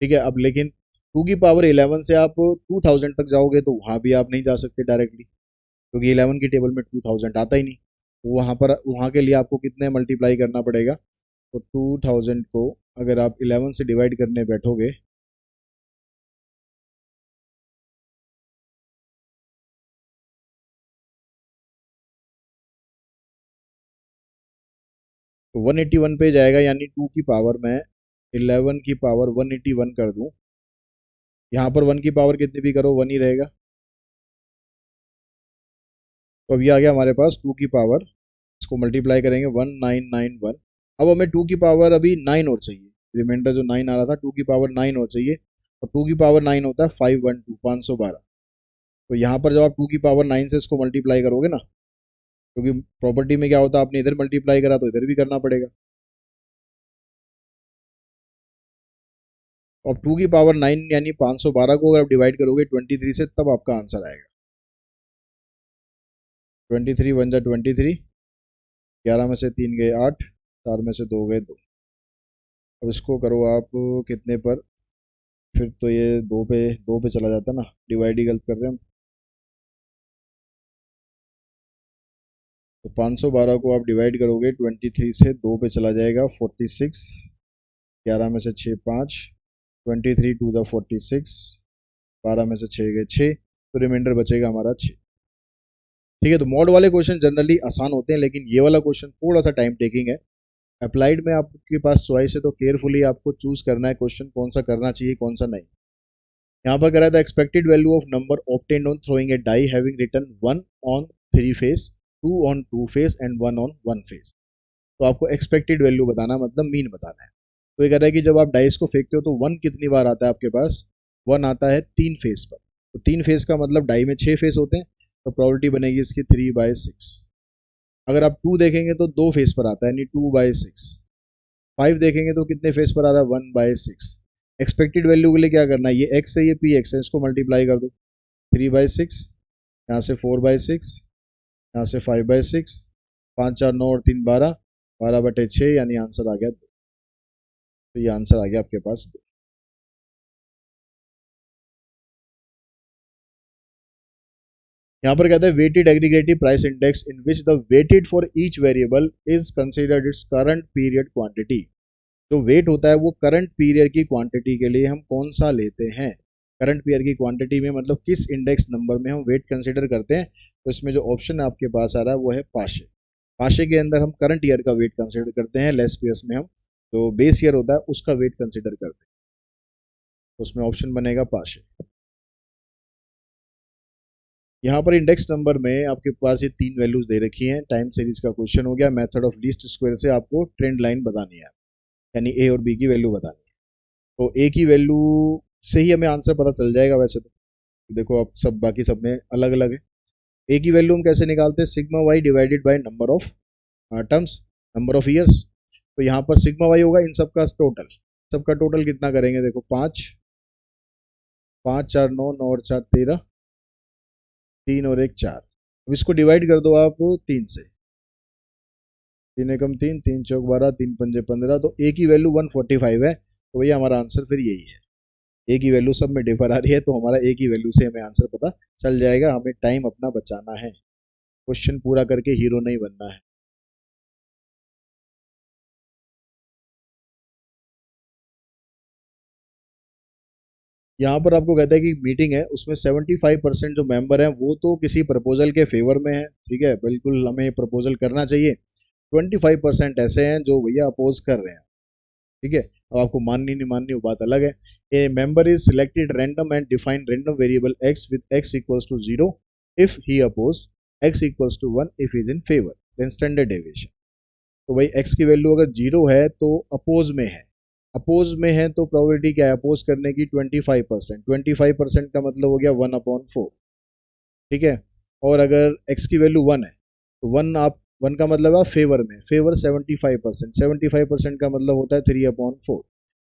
[SPEAKER 1] ठीक है। अब लेकिन 2 की पावर 11 से आप 2000 तक जाओगे तो वहां भी आप नहीं जा सकते डायरेक्टली, क्योंकि 11 की टेबल में 2000 आता ही नहीं, तो वहां पर वहां के लिए आपको कितने मल्टीप्लाई करना पड़ेगा, तो 2000 को अगर आप 11 से डिवाइड करने बैठोगे, तो 181 पे जाएगा, यानी 2 की पावर में 11 की पावर 181 कर दूं, यहाँ पर 1 की पावर कितनी भी करो 1 ही रहेगा, तो अभी आ गया हमारे पास 2 की पावर, इसको मल्टीप्लाई करेंगे 1991। अब हमें 2 की पावर अभी 9 और चाहिए, रिमाइंडर जो 9 आ रहा था, 2 की पावर 9 और चाहिए, और 2 की पावर 9 होता है 512, 512। तो यहाँ पर जब आप 2 की पावर 9 से इसको मल्टीप्लाई करोगे ना, क्योंकि प्रॉपर्टी में क्या होता है, आपने इधर मल्टीप्लाई करा तो इधर भी करना पड़ेगा, तो अब 2 की पावर 9 यानी 512 को अगर आप डिवाइड करोगे 23 से, तब आपका आंसर आएगा। 23 × 1 = 23, 11 में से 3 गए 8, 4 में से 2 गए 2, अब इसको करो आप कितने पर, फिर तो ये 2 पे चला जाता ना, डिवाइड ही गलत कर रहे हैं हम, तो 512 को आप डिवाइड करोगे 23 से, 2 पे चला जाएगा 46, 11 में से 6 5, 23 × 2 = 46, 12 में से 6 गए 6, तो रिमाइंडर बचेगा हमारा 6। ठीक है, तो मॉड वाले क्वेश्चन जनरली आसान होते हैं, लेकिन ये वाला क्वेश्चन थोड़ा सा टाइम टेकिंग है। अप्लाइड में आपके पास चॉइस है, तो केयरफुली आपको चूज करना है क्वेश्चन कौन सा करना चाहिए कौन सा नहीं। यहाँ पर कह रहा था expected value of number obtained on throwing a die having return 1 on 3 face, 2 on 2 face and 1 on 1 face. तो आपको एक्सपेक्टेड वैल्यू बताना, मतलब मीन बताना है। तो ये कह रहा है कि जब आप डाइस को फेंकते हो तो 1 कितनी बार आता है आपके पास, 1 आता है 3 फेस पर, तो 3 फेस का मतलब डाई में 6 फेस होते हैं, तो प्रोबेबिलिटी बनेगी इसकी 3/6। अगर आप 2 देखेंगे तो 2 फेस पर आता है, यानी 2/6। 5 देखेंगे तो कितने फेस पर आ रहा है, 1/6। एक्सपेक्टेड वैल्यू के लिए क्या करना है, ये एक्स है ये पी एक्स है, इसको मल्टीप्लाई कर दो, 3/6, यहाँ से 4/6, यहाँ से 5/6, 5 4 9 और 3 12, 12/6, यानी आंसर आ गया 2। तो ये आंसर आ गया आपके पास। यहाँ पर कहता है weighted aggregative price index in which the weighted for each variable is considered its current period quantity. जो वेट होता है वो करंट पीरियड की क्वांटिटी के लिए हम कौन सा लेते हैं। करंट पीरियड की क्वांटिटी में मतलब किस इंडेक्स नंबर में हम वेट कंसिडर करते हैं। तो इसमें जो ऑप्शन आपके पास आ रहा है वो है पाशे। पाशे के अंदर हम करंट ईयर का वेट कंसिडर करते हैं, लेस पीयर्स में हम जो बेस ईयर होता है उसका वेट कंसिडर करते हैं। उसमें ऑप्शन बनेगा पाशे। यहाँ पर इंडेक्स नंबर में आपके पास ये तीन वैल्यूज दे रखी हैं। टाइम सीरीज का क्वेश्चन हो गया। मेथड ऑफ लीस्ट स्क्वायर से आपको ट्रेंड लाइन बतानी है, यानी ए और बी की वैल्यू बतानी है। तो ए की वैल्यू से ही हमें आंसर पता चल जाएगा। वैसे तो देखो अब सब बाकी सब में अलग अलग है। ए की वैल्यू हम कैसे निकालते हैं, sigma y divided by number of terms, number of years. तो यहाँ पर सिग्मा वाई होगा इन सबका टोटल। सबका टोटल कितना करेंगे, देखो 5, 5 4 9, 9 और 4 13, 3 और 1 4। अब इसको डिवाइड कर दो आप 3 से। 3 एकम 3, 3 चौक 12, 3 पंजे 15। तो ए की वैल्यू 145 है। तो भैया हमारा आंसर फिर यही है। ए की वैल्यू सब में डिफर आ रही है, तो हमारा ए की वैल्यू से हमें आंसर पता चल जाएगा। हमें टाइम अपना बचाना है, क्वेश्चन पूरा करके हीरो नहीं बनना है। यहाँ पर आपको कहता है कि मीटिंग है, उसमें 75% जो मेंबर हैं वो तो किसी प्रपोजल के फेवर में है, ठीक है, बिल्कुल हमें प्रपोजल करना चाहिए। 25% ऐसे हैं जो भैया अपोज कर रहे हैं, ठीक है। अब आपको माननी नहीं माननी वो बात अलग है। A member is selected random and define random variable x with x equals to 0 if he oppose x equals to 1 if is in favour then standard deviation. तो भाई एक्स की वैल्यू अगर 0 है तो अपोज में है। अपोज में है तो प्रोबेबिलिटी क्या है अपोज करने की, 25%। 25% का मतलब हो गया 1/4, ठीक है। और अगर एक्स की वैल्यू 1 है तो 1 आप 1 का मतलब है फेवर में, फेवर 75%, 75% का मतलब होता है 3/4।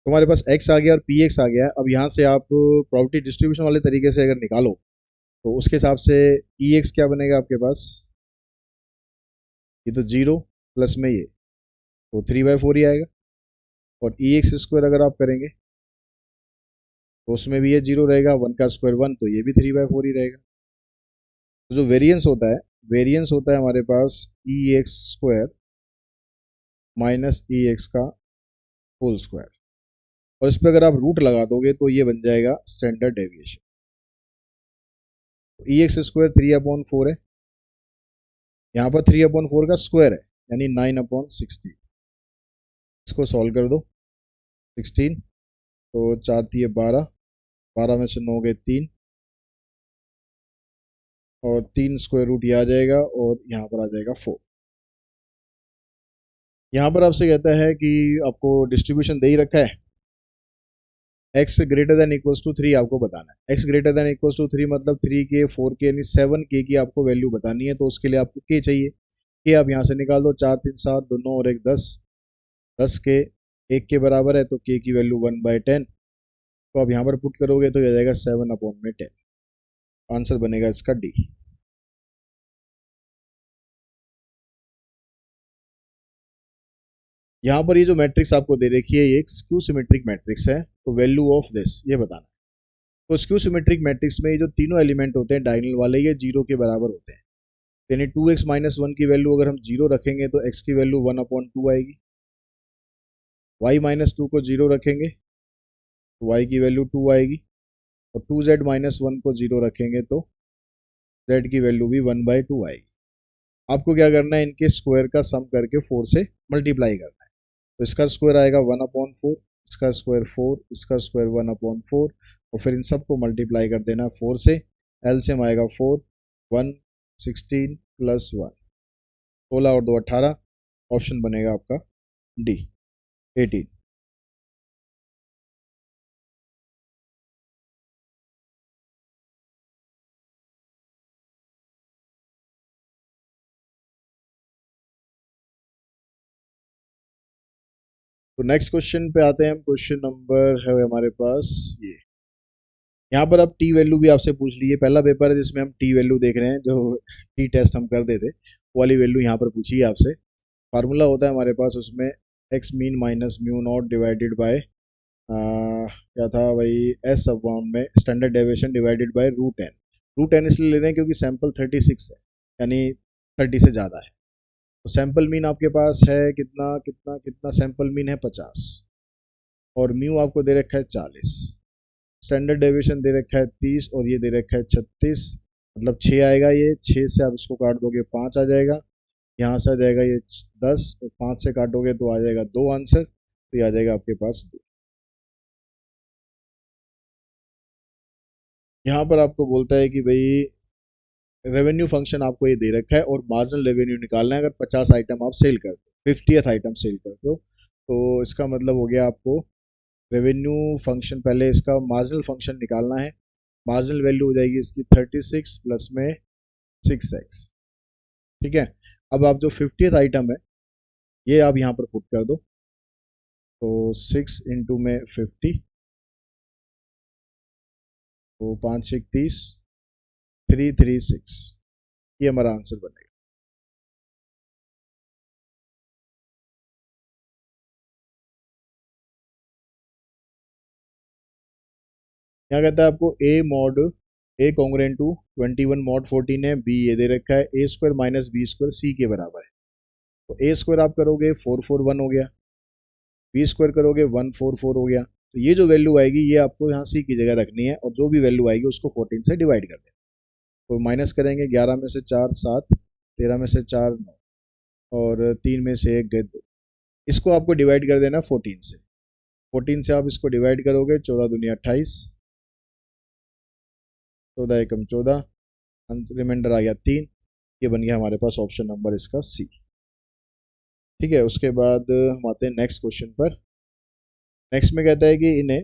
[SPEAKER 1] तुम्हारे पास एक्स आ गया और पी एक्स आ गया। अब यहाँ से आप प्रॉपर्टी डिस्ट्रीब्यूशन वाले तरीके से अगर निकालो तो उसके हिसाब से ई एक्स क्या बनेगा आपके पास, ये तो 0 प्लस में ये तो 3/4 ही आएगा। और ई एक्स स्क्वायर अगर आप करेंगे तो उसमें भी ये 0 रहेगा, 1 का स्क्वायर 1, तो ये भी 3/4 ही रहेगा। तो जो वेरिएंस होता है, वेरिएंस होता है हमारे पास ई एक्स स्क्वायर माइनस ई एक्स का होल स्क्वायर। और इस पर अगर आप रूट लगा दोगे तो ये बन जाएगा स्टैंडर्ड डेविएशन। तो ई एक्स स्क्वायर 3/4 है, यहाँ पर 3/4 का स्क्वायर है यानी 9/16। इसको सॉल्व कर दो, 16 तो 4 3 12, 12 में से 9 गए 3, और 3 स्क्वायर रूट ये आ जाएगा और यहाँ पर आ जाएगा 4। यहाँ पर आपसे कहता है कि आपको डिस्ट्रीब्यूशन दे ही रखा है, x greater than equals to 3 आपको बताना है। x greater than equals to 3 मतलब 3k 4k यानी 7k की आपको वैल्यू बतानी है। तो उसके लिए आपको k चाहिए। k आप यहाँ से निकाल दो, 4 3 7 2 9 और 1 10, 10k 1 के बराबर है तो k की वैल्यू 1/10। तो आप यहाँ पर पुट करोगे तो यह जाएगा 7/10। आंसर बनेगा इसका डी। यहाँ पर ये जो मैट्रिक्स आपको दे रखी है ये एक स्क्यू सिमेट्रिक मैट्रिक्स है। तो वैल्यू ऑफ दिस ये बताना है। तो स्क्यू सिमेट्रिक मैट्रिक्स में ये जो तीनों एलिमेंट होते हैं डायगोनल वाले ये 0 के बराबर होते हैं। यानी 2x-1 की वैल्यू अगर हम 0 रखेंगे तो x की वैल्यू 1/2 आएगी। y-2 को 0 रखेंगे तो y की वैल्यू 2 आएगी। और 2z-1 को 0 रखेंगे तो z की वैल्यू भी 1/2 आएगी। आपको क्या करना है, इनके स्क्वायर का सम करके 4 से मल्टीप्लाई करना है। तो इसका स्क्वायर आएगा 1/4, इसका स्क्वायर 4, इसका स्क्वायर 1/4, और फिर इन सबको मल्टीप्लाई कर देना 4 से। एलसीएम आएगा 4, 1 16 प्लस 1 16 और 2 18। ऑप्शन बनेगा आपका डी 18। तो नेक्स्ट क्वेश्चन पे आते हैं हम। क्वेश्चन नंबर है हमारे पास ये। यहाँ पर अब टी वैल्यू भी आपसे पूछ ली है। पहला पेपर है जिसमें हम टी वैल्यू देख रहे हैं, जो टी टेस्ट हम कर देते वो वाली वैल्यू यहाँ पर पूछी है आपसे। फार्मूला होता है हमारे पास उसमें x mean minus mu not divided by क्या था भाई, एस अपॉन में standard deviation divided by root n. √10 इसलिए ले रहे हैं क्योंकि सैंपल 36 है, यानी 30 से ज़्यादा है। तो सैंपल मीन आपके पास है कितना कितना कितना, सैंपल मीन है 50 और म्यू आपको दे रखा है 40। स्टैंडर्ड डेविएशन दे रखा है 30 और ये दे रखा है 36, मतलब 6 आएगा। ये 6 से आप इसको काट दोगे 5 आ जाएगा, यहाँ से आ जाएगा ये 10 और 5 से काटोगे तो आ जाएगा 2 आंसर, तो ये आ जाएगा आपके पास 2। यहाँ पर आपको बोलता है कि भाई रेवेन्यू फंक्शन आपको ये दे रखा है और मार्जिनल रेवेन्यू निकालना है अगर 50 आइटम आप सेल करते हो, 50th आइटम सेल करते हो। तो इसका मतलब हो गया आपको रेवेन्यू फंक्शन, पहले इसका मार्जिनल फंक्शन निकालना है। मार्जिनल वैल्यू हो जाएगी इसकी 36 प्लस में 6x। ठीक है, अब आप जो 50th आइटम है ये आप यहाँ पर पुट कर दो, तो 6 इंटू में 50, तो 5 6 30, 336, ये हमारा आंसर बनेगा। यहाँ कहता है आपको ए कॉन्ग्रेंट टू 21 मॉड 14 है, बी ये दे रखा है ए स्क्वायर माइनस बी स्क्वायर सी के बराबर है। तो ए स्क्वायर आप करोगे 441 हो गया, बी स्क्वायर करोगे 144 हो गया। तो ये जो वैल्यू आएगी ये आपको यहाँ सी की जगह रखनी है और जो भी वैल्यू आएगी उसको 14 से डिवाइड कर देना। तो माइनस करेंगे, 11 में से 4 7, 13 में से 4 9 और 3 में से 1 गए 2। इसको आपको डिवाइड कर देना 14 से। 14 से आप इसको डिवाइड करोगे, 14 दूनी 28, 14 एकम 14, रिमाइंडर आ गया 3। ये बन गया हमारे पास ऑप्शन नंबर इसका सी। ठीक है, उसके बाद हम आते हैं नेक्स्ट क्वेश्चन पर। नेक्स्ट में कहता है कि इन्हें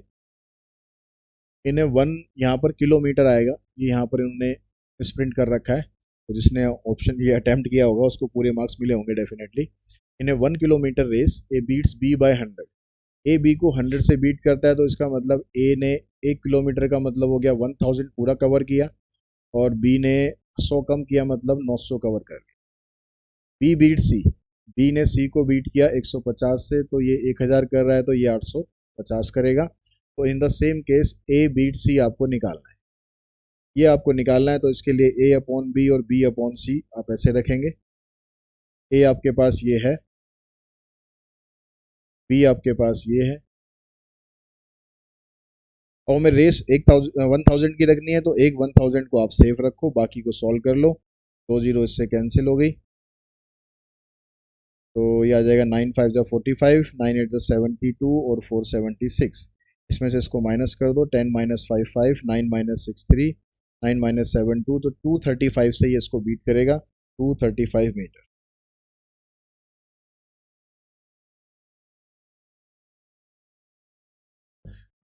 [SPEAKER 1] इन्हें 1 यहाँ पर किलोमीटर आएगा, ये यहाँ पर इन्होंने स्प्रिंट कर रखा है, तो जिसने ऑप्शन ये अटेम्प्ट किया होगा उसको पूरे मार्क्स मिले होंगे डेफिनेटली। इन्हें 1 kilometre race A beats B by 100, A B को 100 से बीट करता है, तो इसका मतलब ए ने 1 किलोमीटर का मतलब हो गया 1000 पूरा कवर किया और बी ने 100 कम किया मतलब 900 कवर कर लिया। बी बीट सी, बी ने सी को बीट किया 150 से, तो ये 1000 कर रहा है तो ये 850 करेगा। तो in the same case A बीट सी आपको निकालना है, ये आपको निकालना है। तो इसके लिए ए अपॉन बी और बी अपॉन सी आप ऐसे रखेंगे। ए आपके पास ये है, बी आपके पास ये है, और हमें रेस 1000 की रखनी है, तो एक 1000 को आप सेफ रखो, बाकी को सॉल्व कर लो। 2 जीरो इससे कैंसिल हो गई, तो ये आ जाएगा 9 5 जा 45, 9 8 जा 72 और 4 76। इसमें से इसको माइनस कर दो, 10 माइनस 5 5, 9 माइनस 6 3, 9 माइनस 7 2, तो 235 से ये इसको बीट करेगा, 235 metre.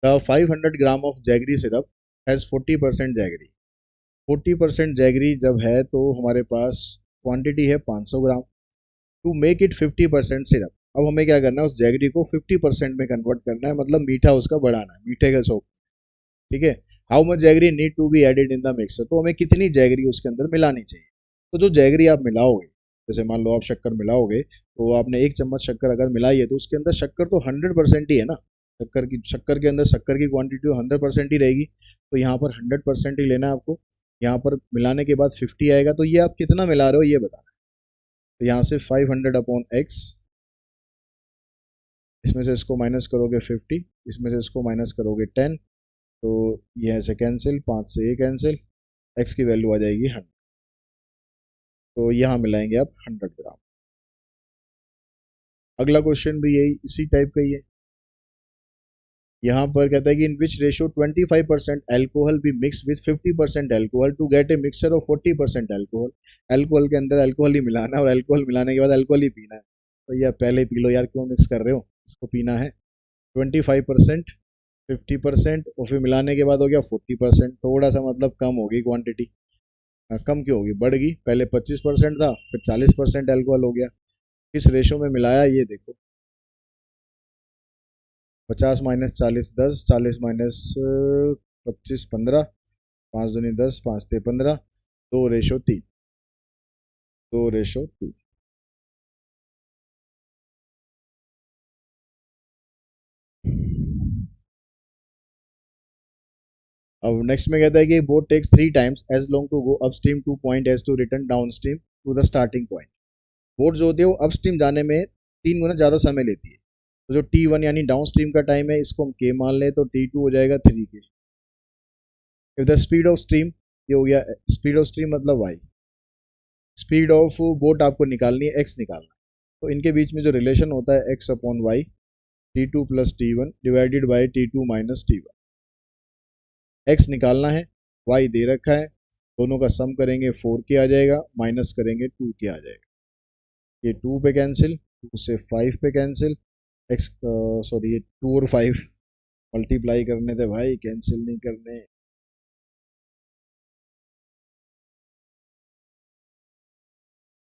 [SPEAKER 1] The 500 gram of jaggery syrup has 40% jaggery. 40% jaggery जब है तो हमारे पास क्वांटिटी है 500 gram. To make it 50% syrup, अब हमें क्या करना है, उस जैगरी को 50% में कन्वर्ट करना है, मतलब मीठा उसका बढ़ाना है, मीठे का शौक। ठीक है, how much jaggery need to be added in the mixer, तो हमें कितनी जैगरी उसके अंदर मिलानी चाहिए। तो जो जैगरी आप मिलाओगे, जैसे मान लो आप शक्कर मिलाओगे, तो आपने 1 चम्मच शक्कर अगर मिलाई है तो उसके अंदर शक्कर तो 100% ही है ना। शक्कर के अंदर शक्कर की क्वांटिटी तो 100% ही रहेगी, तो यहाँ पर 100% ही लेना है आपको। यहाँ पर मिलाने के बाद 50 आएगा, तो ये आप कितना मिला रहे हो ये बताना है। तो यहाँ से 500 अपॉन एक्स, इसमें से इसको माइनस करोगे 50, इसमें से इसको माइनस करोगे 10, तो ये ऐसे कैंसिल, 5 से ये कैंसिल, एक्स की वैल्यू आ जाएगी 100। तो यहाँ मिलाएंगे आप 100 ग्राम। अगला क्वेश्चन भी यही इसी टाइप का ही है। यहाँ पर कहता है कि in which ratio 25% alcohol be mix with 50% alcohol to get a mixture of 40% alcohol. Alcohol के अंदर एल्कोहल ही मिलाना है और एल्कोहल मिलाने के बाद एल्कोहल ही पीना है, तो यार पहले पी लो यार, क्यों मिक्स कर रहे हो, इसको पीना है। 25%, 50% और फिर मिलाने के बाद हो गया 40%, थोड़ा सा मतलब कम होगी क्वांटिटी। कम क्यों होगी, बढ़ गई, पहले 25% था फिर 40% एल्कोहल हो गया। किस रेशो में मिलाया ये देखो, 50 माइनस 40 10, 40 माइनस 25 15, 5 दूनी 10, 5 ते 15, 2:3, 2:2। अब नेक्स्ट में कहता है कि boat takes 3 times as long to go up stream to point as to return down stream to the starting point. Boat जो होती है वो अप स्ट्रीम जाने में 3 गुना ज़्यादा समय लेती है। तो जो T1 यानी डाउन स्ट्रीम का टाइम है इसको हम K मान लें तो T2 हो जाएगा 3K। If the speed of stream, ये हो गया स्पीड ऑफ स्ट्रीम मतलब y, स्पीड ऑफ बोट आपको निकालनी है, x निकालना है। तो इनके बीच में जो रिलेशन होता है x upon y, T2 plus T1 divided by T2 minus T1। x निकालना है, y दे रखा है, दोनों का सम करेंगे 4K आ जाएगा, माइनस करेंगे 2K आ जाएगा। ये 2 पे कैंसिल, 2 से 5 पे कैंसिल, x सॉरी ये 2 और 5 मल्टीप्लाई करने थे भाई, कैंसिल नहीं करने।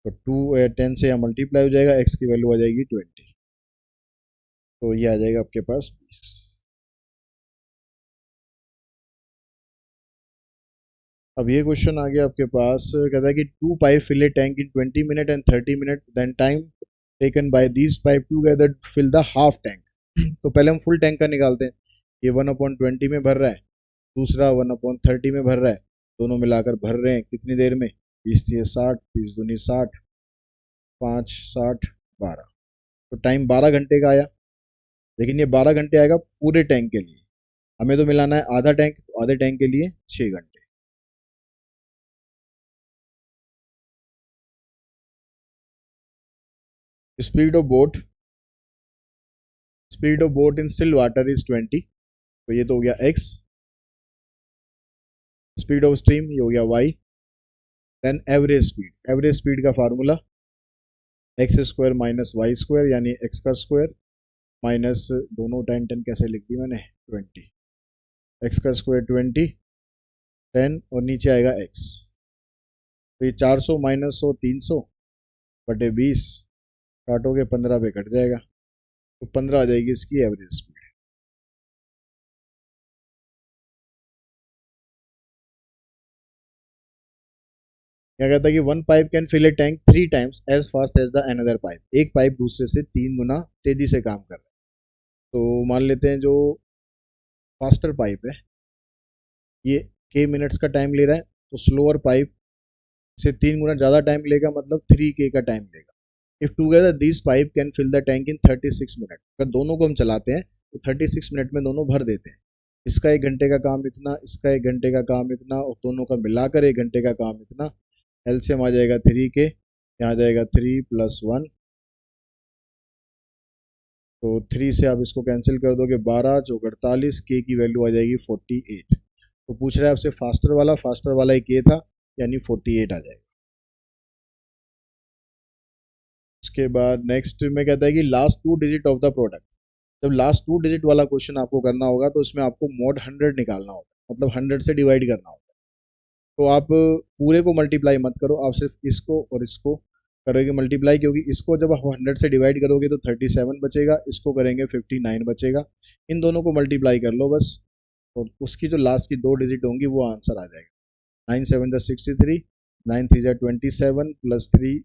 [SPEAKER 1] तो 10 से यहाँ मल्टीप्लाई हो जाएगा, x की वैल्यू आ जाएगी 20। तो ये आ जाएगा आपके पास 20। अब ये क्वेश्चन आ गया आपके पास, कहता है कि 2 pipe fill a tank in 20 minute and 30 minute, then time taken by these pipe together fill the half tank. तो पहले हम फुल टैंक का निकालते हैं। ये 1/20 में भर रहा है, दूसरा 1/30 में भर रहा है, दोनों मिलाकर भर रहे हैं कितनी देर में, 20×3 = 60, 30×2 = 60, 5 60 12। तो टाइम 12 घंटे का आया, लेकिन ये 12 घंटे आएगा पूरे टैंक के लिए, हमें तो मिलाना है आधा टैंक, तो आधे टैंक के लिए 6 घंटे। Speed of boat, speed of boat in still water is 20, तो ये तो हो गया x। स्पीड ऑफ स्ट्रीम ये हो गया y। Then average speed, average speed का फार्मूला x² माइनस y² यानी x का स्क्वायर माइनस, दोनों 10 कैसे लिख दी मैंने, 20, x का स्क्वायर 20 10 और नीचे आएगा x। तो ये 400 माइनस 100 300 बटे 20, काटोगे 15 पे कट जाएगा, तो 15 आ जाएगी इसकी एवरेज स्पीड। क्या कहता है कि 1 pipe can fill a tank 3 times as fast as the another pipe. एक पाइप दूसरे से 3 गुना तेजी से काम कर रहा है। तो मान लेते हैं जो फास्टर पाइप है ये k मिनट्स का टाइम ले रहा है, तो स्लोअर पाइप से 3 गुना ज़्यादा टाइम लेगा, मतलब 3K का टाइम लेगा। If together this pipe can fill the tank in 36 minute, अगर दोनों को हम चलाते हैं तो 36 मिनट में दोनों भर देते हैं। इसका 1 घंटे का काम इतना, इसका 1 घंटे का काम इतना, और दोनों का मिलाकर 1 घंटे का काम इतना। एलसीएम आ जाएगा 3K, यहाँ आ जाएगा 3 + 1, तो 3 से आप इसको कैंसिल कर दोगे 12 × 48, K की वैल्यू आ जाएगी 48। तो पूछ रहा है आपसे फास्टर वाला, फास्टर वाला ही K था यानी 48 आ जाएगा। उसके बाद नेक्स्ट में कहता है कि last 2 digit of the product. जब लास्ट 2 डिजिट वाला क्वेश्चन आपको करना होगा तो इसमें आपको मोड 100 निकालना होगा, मतलब 100 से डिवाइड करना होगा। तो आप पूरे को मल्टीप्लाई मत करो, आप सिर्फ इसको और इसको करोगे मल्टीप्लाई, क्योंकि इसको जब आप 100 से डिवाइड करोगे तो 37 बचेगा, इसको करेंगे 59 बचेगा। इन दोनों को मल्टीप्लाई कर लो बस, और उसकी जो लास्ट की 2 डिजिट होंगी वो आंसर आ जाएगा। 9 7 = 63, 9 3 = 27 + 3,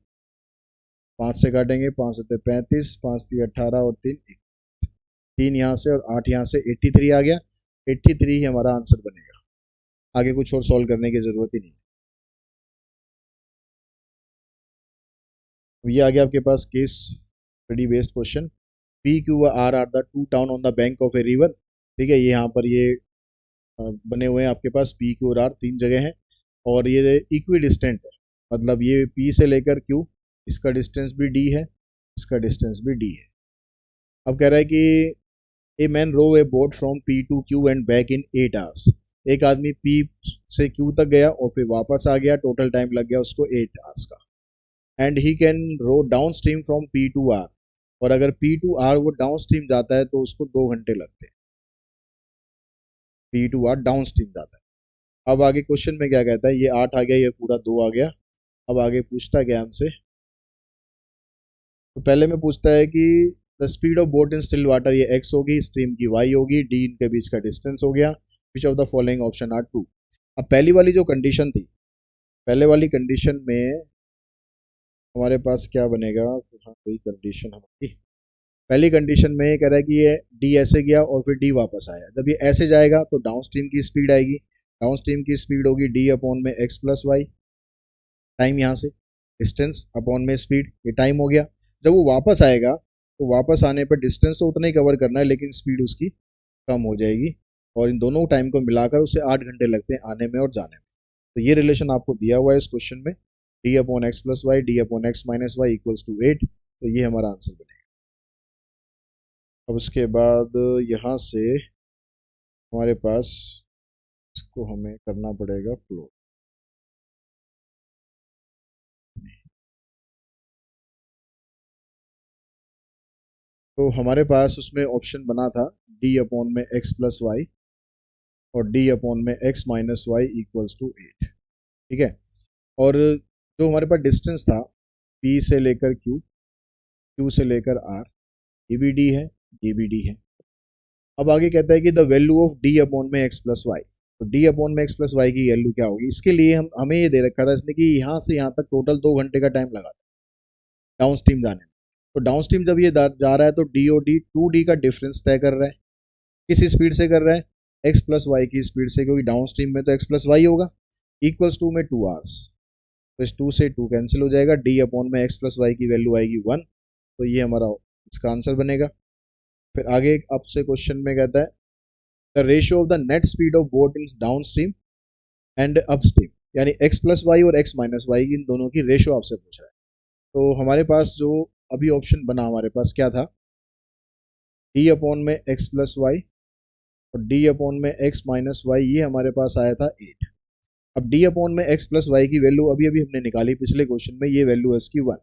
[SPEAKER 1] 5 से काटेंगे, 5 7 35, 5 3 18 और 3 3 यहाँ से और 8 यहाँ से 83 आ गया। 83 ही हमारा आंसर बनेगा, आगे कुछ और सॉल्व करने की जरूरत ही नहीं है। ये आ गया आपके पास case study based question. P Q R are the 2 town on the bank of a river. ठीक है, ये यहाँ पर ये बने हुए हैं आपके पास P Q और R 3 जगह हैं, और ये इक्वी डिस्टेंट है, मतलब ये P से लेकर Q, इसका डिस्टेंस भी D है, इसका डिस्टेंस भी D है। अब कह रहा है कि a man row a boat from P to Q and back in 8 hours. एक आदमी P से Q तक गया और फिर वापस आ गया, टोटल टाइम लग गया उसको 8 आवर्स का। And he can row down stream from P to R, और अगर P to R वो डाउन स्ट्रीम जाता है तो उसको 2 घंटे लगते हैं। P to R down stream जाता है। अब आगे क्वेश्चन में क्या कहता है, ये 8 आ गया, ये पूरा 2 आ गया। अब आगे पूछता है क्या हमसे, तो पहले में पूछता है कि the speed of boat in still water, ये x होगी, स्ट्रीम की y होगी, d इनके बीच का डिस्टेंस हो गया। Which of the following option are true. अब पहली वाली जो कंडीशन थी, पहले वाली कंडीशन में हमारे पास क्या बनेगा, तो हाँ वही कंडीशन हमारी पहली कंडीशन में कह रहा है कि ये d ऐसे गया और फिर d वापस आया। जब ये ऐसे जाएगा तो डाउन स्ट्रीम की स्पीड आएगी, डाउन स्ट्रीम की स्पीड होगी डी अपॉन में एक्स प्लस वाई, टाइम यहाँ से, डिस्टेंस अपॉन में स्पीड, ये टाइम हो गया। जब वो वापस आएगा तो वापस आने पर डिस्टेंस तो उतना ही कवर करना है लेकिन स्पीड उसकी कम हो जाएगी, और इन दोनों टाइम को मिलाकर उसे 8 घंटे लगते हैं आने में और जाने में। तो ये रिलेशन आपको दिया हुआ है इस क्वेश्चन में, d upon x plus y d upon x minus y equals to 8। तो ये हमारा आंसर बनेगा। अब उसके बाद यहाँ से हमारे पास इसको हमें करना पड़ेगा क्लोज। तो हमारे पास उसमें ऑप्शन बना था डी अपॉन में एक्स प्लस वाई और डी अपॉन में x minus y equals to 8, ठीक है। और जो हमारे पास डिस्टेंस था पी से लेकर क्यू, क्यू से लेकर आर, ये भी डी है, ये भी डी है। अब आगे कहता है कि the value of D upon में एक्स प्लस वाई, तो डी अपॉन में एक्स प्लस वाई की वैल्यू क्या होगी। इसके लिए हमें ये दे रखा था इसने कि यहाँ से यहाँ तक टोटल 2 घंटे का टाइम लगा था डाउन स्ट्रीम जाने में। तो डाउन स्ट्रीम जब ये जा रहा है तो डी और डी 2D का डिफरेंस तय कर रहा है। किस स्पीड से कर रहा है, एक्स प्लस वाई की स्पीड से, क्योंकि डाउन स्ट्रीम में तो एक्स प्लस वाई होगा। इक्वल्स टू में 2 आवर्स, तो इस 2 से 2 कैंसिल हो जाएगा, डी अपॉन में एक्स प्लस वाई की वैल्यू आएगी 1। तो ये हमारा इसका आंसर बनेगा। फिर आगे आपसे क्वेश्चन में कहता है the ratio of the net speed of boat in down stream and up stream, यानी एक्स प्लस वाई और एक्स माइनस वाई इन दोनों की रेशियो आपसे पूछ रहा है। तो हमारे पास जो अभी ऑप्शन बना हमारे पास क्या था, डी अपॉन में एक्स प्लस वाई और डी अपॉन में एक्स माइनस वाई, ये हमारे पास आया था 8। अब डी अपॉन में एक्स प्लस वाई की वैल्यू अभी अभी हमने निकाली पिछले क्वेश्चन में, ये वैल्यू है इसकी 1,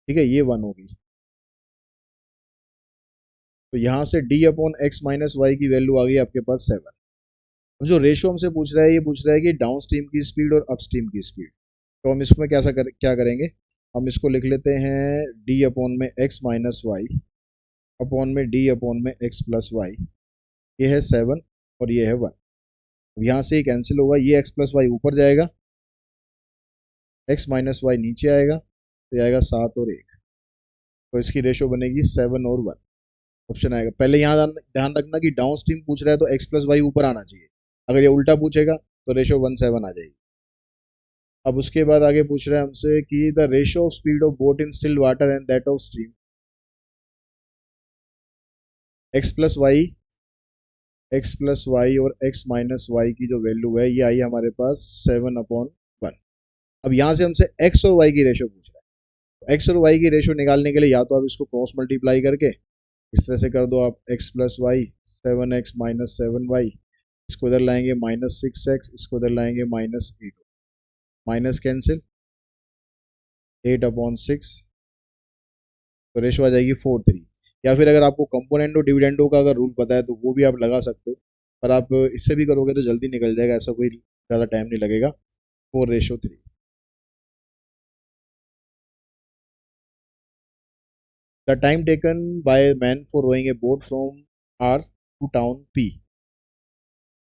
[SPEAKER 1] ठीक है, ये 1 होगी। तो यहाँ से d upon x minus y की वैल्यू आ गई आपके पास 7। अब जो रेशियो हमसे पूछ रहा है ये पूछ रहा है कि डाउन स्ट्रीम की स्पीड और अप स्ट्रीम की स्पीड। तो हम इसमें क्या करेंगे, हम इसको लिख लेते हैं डी अपॉन में एक्स माइनस वाई अपॉन में डी अपॉन में एक्स प्लस वाई, ये है 7 और ये है 1। अब यहाँ से ये कैंसिल होगा, ये एक्स प्लस वाई ऊपर जाएगा, एक्स माइनस वाई नीचे आएगा, तो ये आएगा 7 और 1। तो इसकी रेशियो बनेगी 7 और 1, ऑप्शन आएगा। पहले यहाँ ध्यान रखना कि डाउन स्ट्रीम पूछ रहा है तो एक्स प्लस वाई ऊपर आना चाहिए, अगर ये उल्टा पूछेगा तो रेशियो 1:7 आ जाएगी। अब उसके बाद आगे पूछ रहा है हमसे कि the ratio of speed of boat in still water and that of stream, x plus y और एक्स माइनस वाई की जो वैल्यू है ये आई हमारे पास 7/1। अब यहाँ से हमसे एक्स और वाई की रेशियो पूछ रहा है। एक्स और वाई की रेशियो निकालने के लिए या तो आप इसको क्रॉस मल्टीप्लाई करके इस तरह से कर दो आप, x plus Y 7x minus 7y, इसको इधर लाएंगे -6x, इसको इधर लाएंगे -8, माइनस कैंसिल 8/6, तो रेशो आ जाएगी 4:3। या फिर अगर आपको कंपोनेंटो डिविडेंडो का अगर रूल पता है तो वो भी आप लगा सकते हो, पर आप इससे भी करोगे तो जल्दी निकल जाएगा, ऐसा कोई ज़्यादा टाइम नहीं लगेगा। 4:3। The time taken by man for rowing a boat from R to town P,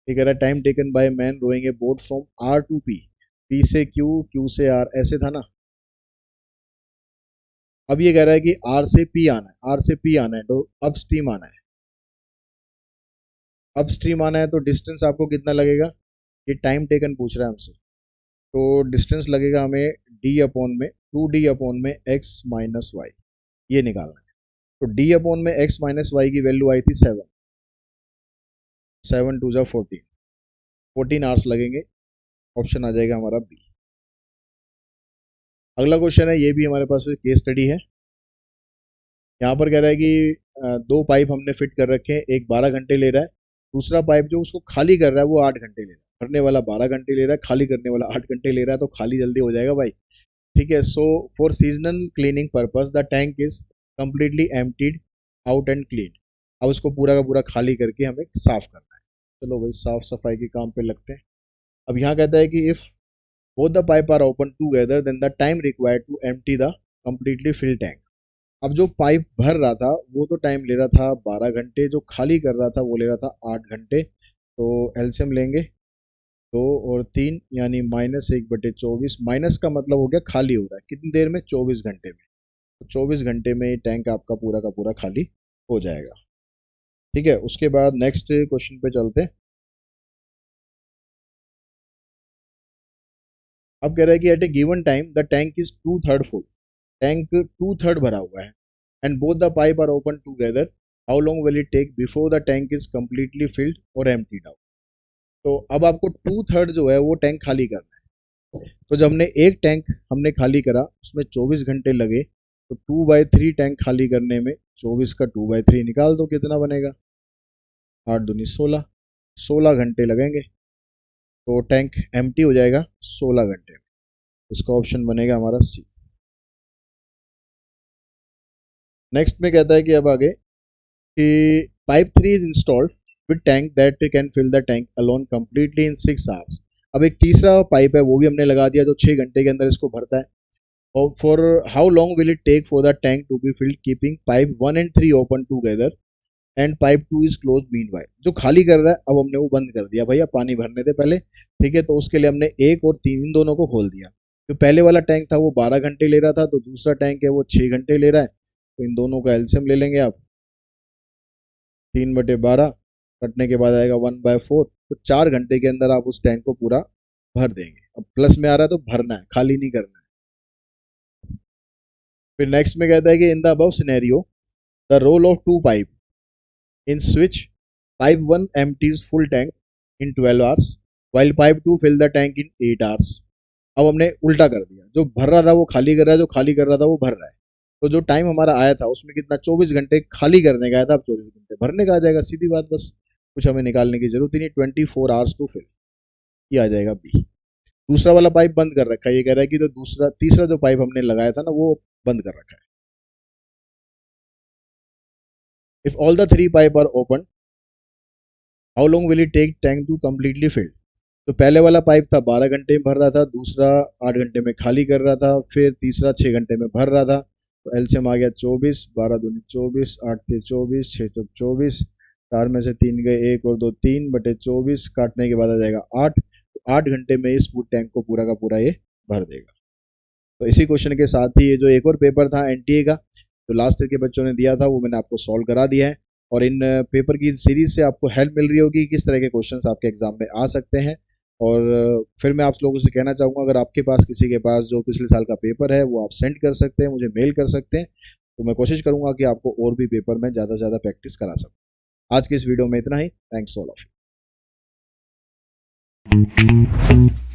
[SPEAKER 1] ये कह रहा है time taken by man rowing a boat from R to P, P से क्यू, क्यू से आर, ऐसे था ना। अब ये कह रहा है कि आर से पी आना है, आर से पी आना है तो अप स्ट्रीम आना है, अप स्ट्रीम आना है तो डिस्टेंस आपको कितना लगेगा, ये टाइम टेकन पूछ रहा है हमसे। तो डिस्टेंस लगेगा हमें डी अपॉन में 2D अपॉन में एक्स माइनस वाई, ये निकालना है। तो डी अपॉन में एक्स माइनस वाई की वैल्यू आई थी 7, 7 2 14, 14 आवर्स लगेंगे, ऑप्शन आ जाएगा हमारा बी। अगला क्वेश्चन है, ये भी हमारे पास केस स्टडी है। यहाँ पर कह रहा है कि दो पाइप हमने फिट कर रखे हैं, एक 12 घंटे ले रहा है, दूसरा पाइप जो उसको खाली कर रहा है वो 8 घंटे ले रहा है। भरने वाला 12 घंटे ले रहा है, खाली करने वाला 8 घंटे ले रहा है, तो खाली जल्दी हो जाएगा भाई, ठीक है। So for seasonal cleaning purpose the tank is completely emptied out and clean. अब उसको पूरा का पूरा खाली करके हमें साफ करना है। चलो भाई साफ सफाई के काम पे लगते हैं। अब यहाँ कहता है कि if both the pipe are open together then the time required to empty the completely filled tank। अब जो पाइप भर रहा था वो तो टाइम ले रहा था 12 घंटे, जो खाली कर रहा था वो ले रहा था 8 घंटे। तो एलसीएम लेंगे 2 और 3 यानी -1/24, माइनस का मतलब हो गया खाली हो रहा है कितनी देर में, 24 घंटे में। तो 24 घंटे में टैंक आपका पूरा का पूरा खाली हो जाएगा, ठीक है। उसके बाद नेक्स्ट क्वेश्चन पे चलते हैं। अब कह रहा है कि at a given time the tank is 2/3 full, tank 2/3 भरा हुआ है, and both the pipe are open together, how long will it take before the tank is completely filled और एम्प्टीड आउट। तो अब आपको 2/3 जो है वो टैंक खाली करना है। तो जब हमने एक टैंक हमने खाली करा उसमें 24 घंटे लगे, तो 2/3 टैंक खाली करने में 24 का 2/3 निकाल दो, कितना बनेगा, 8 दूनी 16, 16 घंटे लगेंगे, तो टैंक एम्प्टी हो जाएगा 16 घंटे में। इसका ऑप्शन बनेगा हमारा सी। नेक्स्ट में कहता है कि अब आगे कि pipe 3 is installed with tank that can fill the tank alone completely in 6 hours. अब एक तीसरा पाइप है वो भी हमने लगा दिया जो 6 घंटे के अंदर इसको भरता है। और for how long will it take for the tank to be filled keeping pipe 1 and 3 open together and pipe 2 is close meanwhile. जो खाली कर रहा है अब हमने वो बंद कर दिया, भैया पानी भरने दे पहले, ठीक है, तो उसके लिए हमने 1 और 3 इन दोनों को खोल दिया। जो पहले वाला टैंक था वो 12 घंटे ले रहा था, तो दूसरा टैंक है वो 6 घंटे ले रहा है, तो इन दोनों का एलसीएम ले लेंगे आप, 3/12 कटने के बाद आएगा 1/4, तो 4 घंटे के अंदर आप उस टैंक को पूरा भर देंगे। अब प्लस में आ रहा है तो भरना है, खाली नहीं करना है। फिर नेक्स्ट में कहता है कि in the above scenario the role of 2 pipe in switch pipe 1 empties full tank in 12 hours while pipe 2 fill the tank in 8 hours। अब हमने उल्टा कर दिया, जो भर रहा था वो खाली कर रहा है, जो खाली कर रहा था वो भर रहा है। तो जो टाइम हमारा आया था उसमें कितना, 24 घंटे खाली करने का आया था, अब 24 घंटे भरने का आ जाएगा, सीधी बात, बस कुछ हमें निकालने की जरूरत ही नहीं, 24 आवर्स टू फिल, ये आ जाएगा बी। दूसरा वाला पाइप बंद कर रखा है, ये कह रहा है कि जो तीसरा जो पाइप हमने लगाया था ना वो बंद कर रखा है। If all the 3 pipe are open how long will it take tank to completely filled. तो पहले वाला पाइप था 12 घंटे में भर रहा था, दूसरा 8 घंटे में खाली कर रहा था, फिर तीसरा 6 घंटे में भर रहा था, तो एलसीएम आ गया 24, 12 दूनी 24, 8 थे 24, 6 चौक 24, 4 में से 3 गए 1 और 2 3/24, काटने के बाद आ जाएगा 8, तो 8 घंटे में इस टैंक को पूरा का पूरा ये भर देगा। तो इसी क्वेश्चन के साथ ही ये जो एक और पेपर था एनटीए का जो लास्ट ईयर के बच्चों ने दिया था वो मैंने आपको सॉल्व करा दिया है, और इन पेपर की सीरीज से आपको हेल्प मिल रही होगी किस तरह के क्वेश्चंस आपके एग्जाम में आ सकते हैं। और फिर मैं आप लोगों से कहना चाहूँगा, अगर आपके पास किसी के पास जो पिछले साल का पेपर है वो आप सेंड कर सकते हैं, मुझे मेल कर सकते हैं, तो मैं कोशिश करूँगा कि आपको और भी पेपर में ज़्यादा से ज़्यादा प्रैक्टिस करा सकूँ। आज की इस वीडियो में इतना ही। Thanks all of you.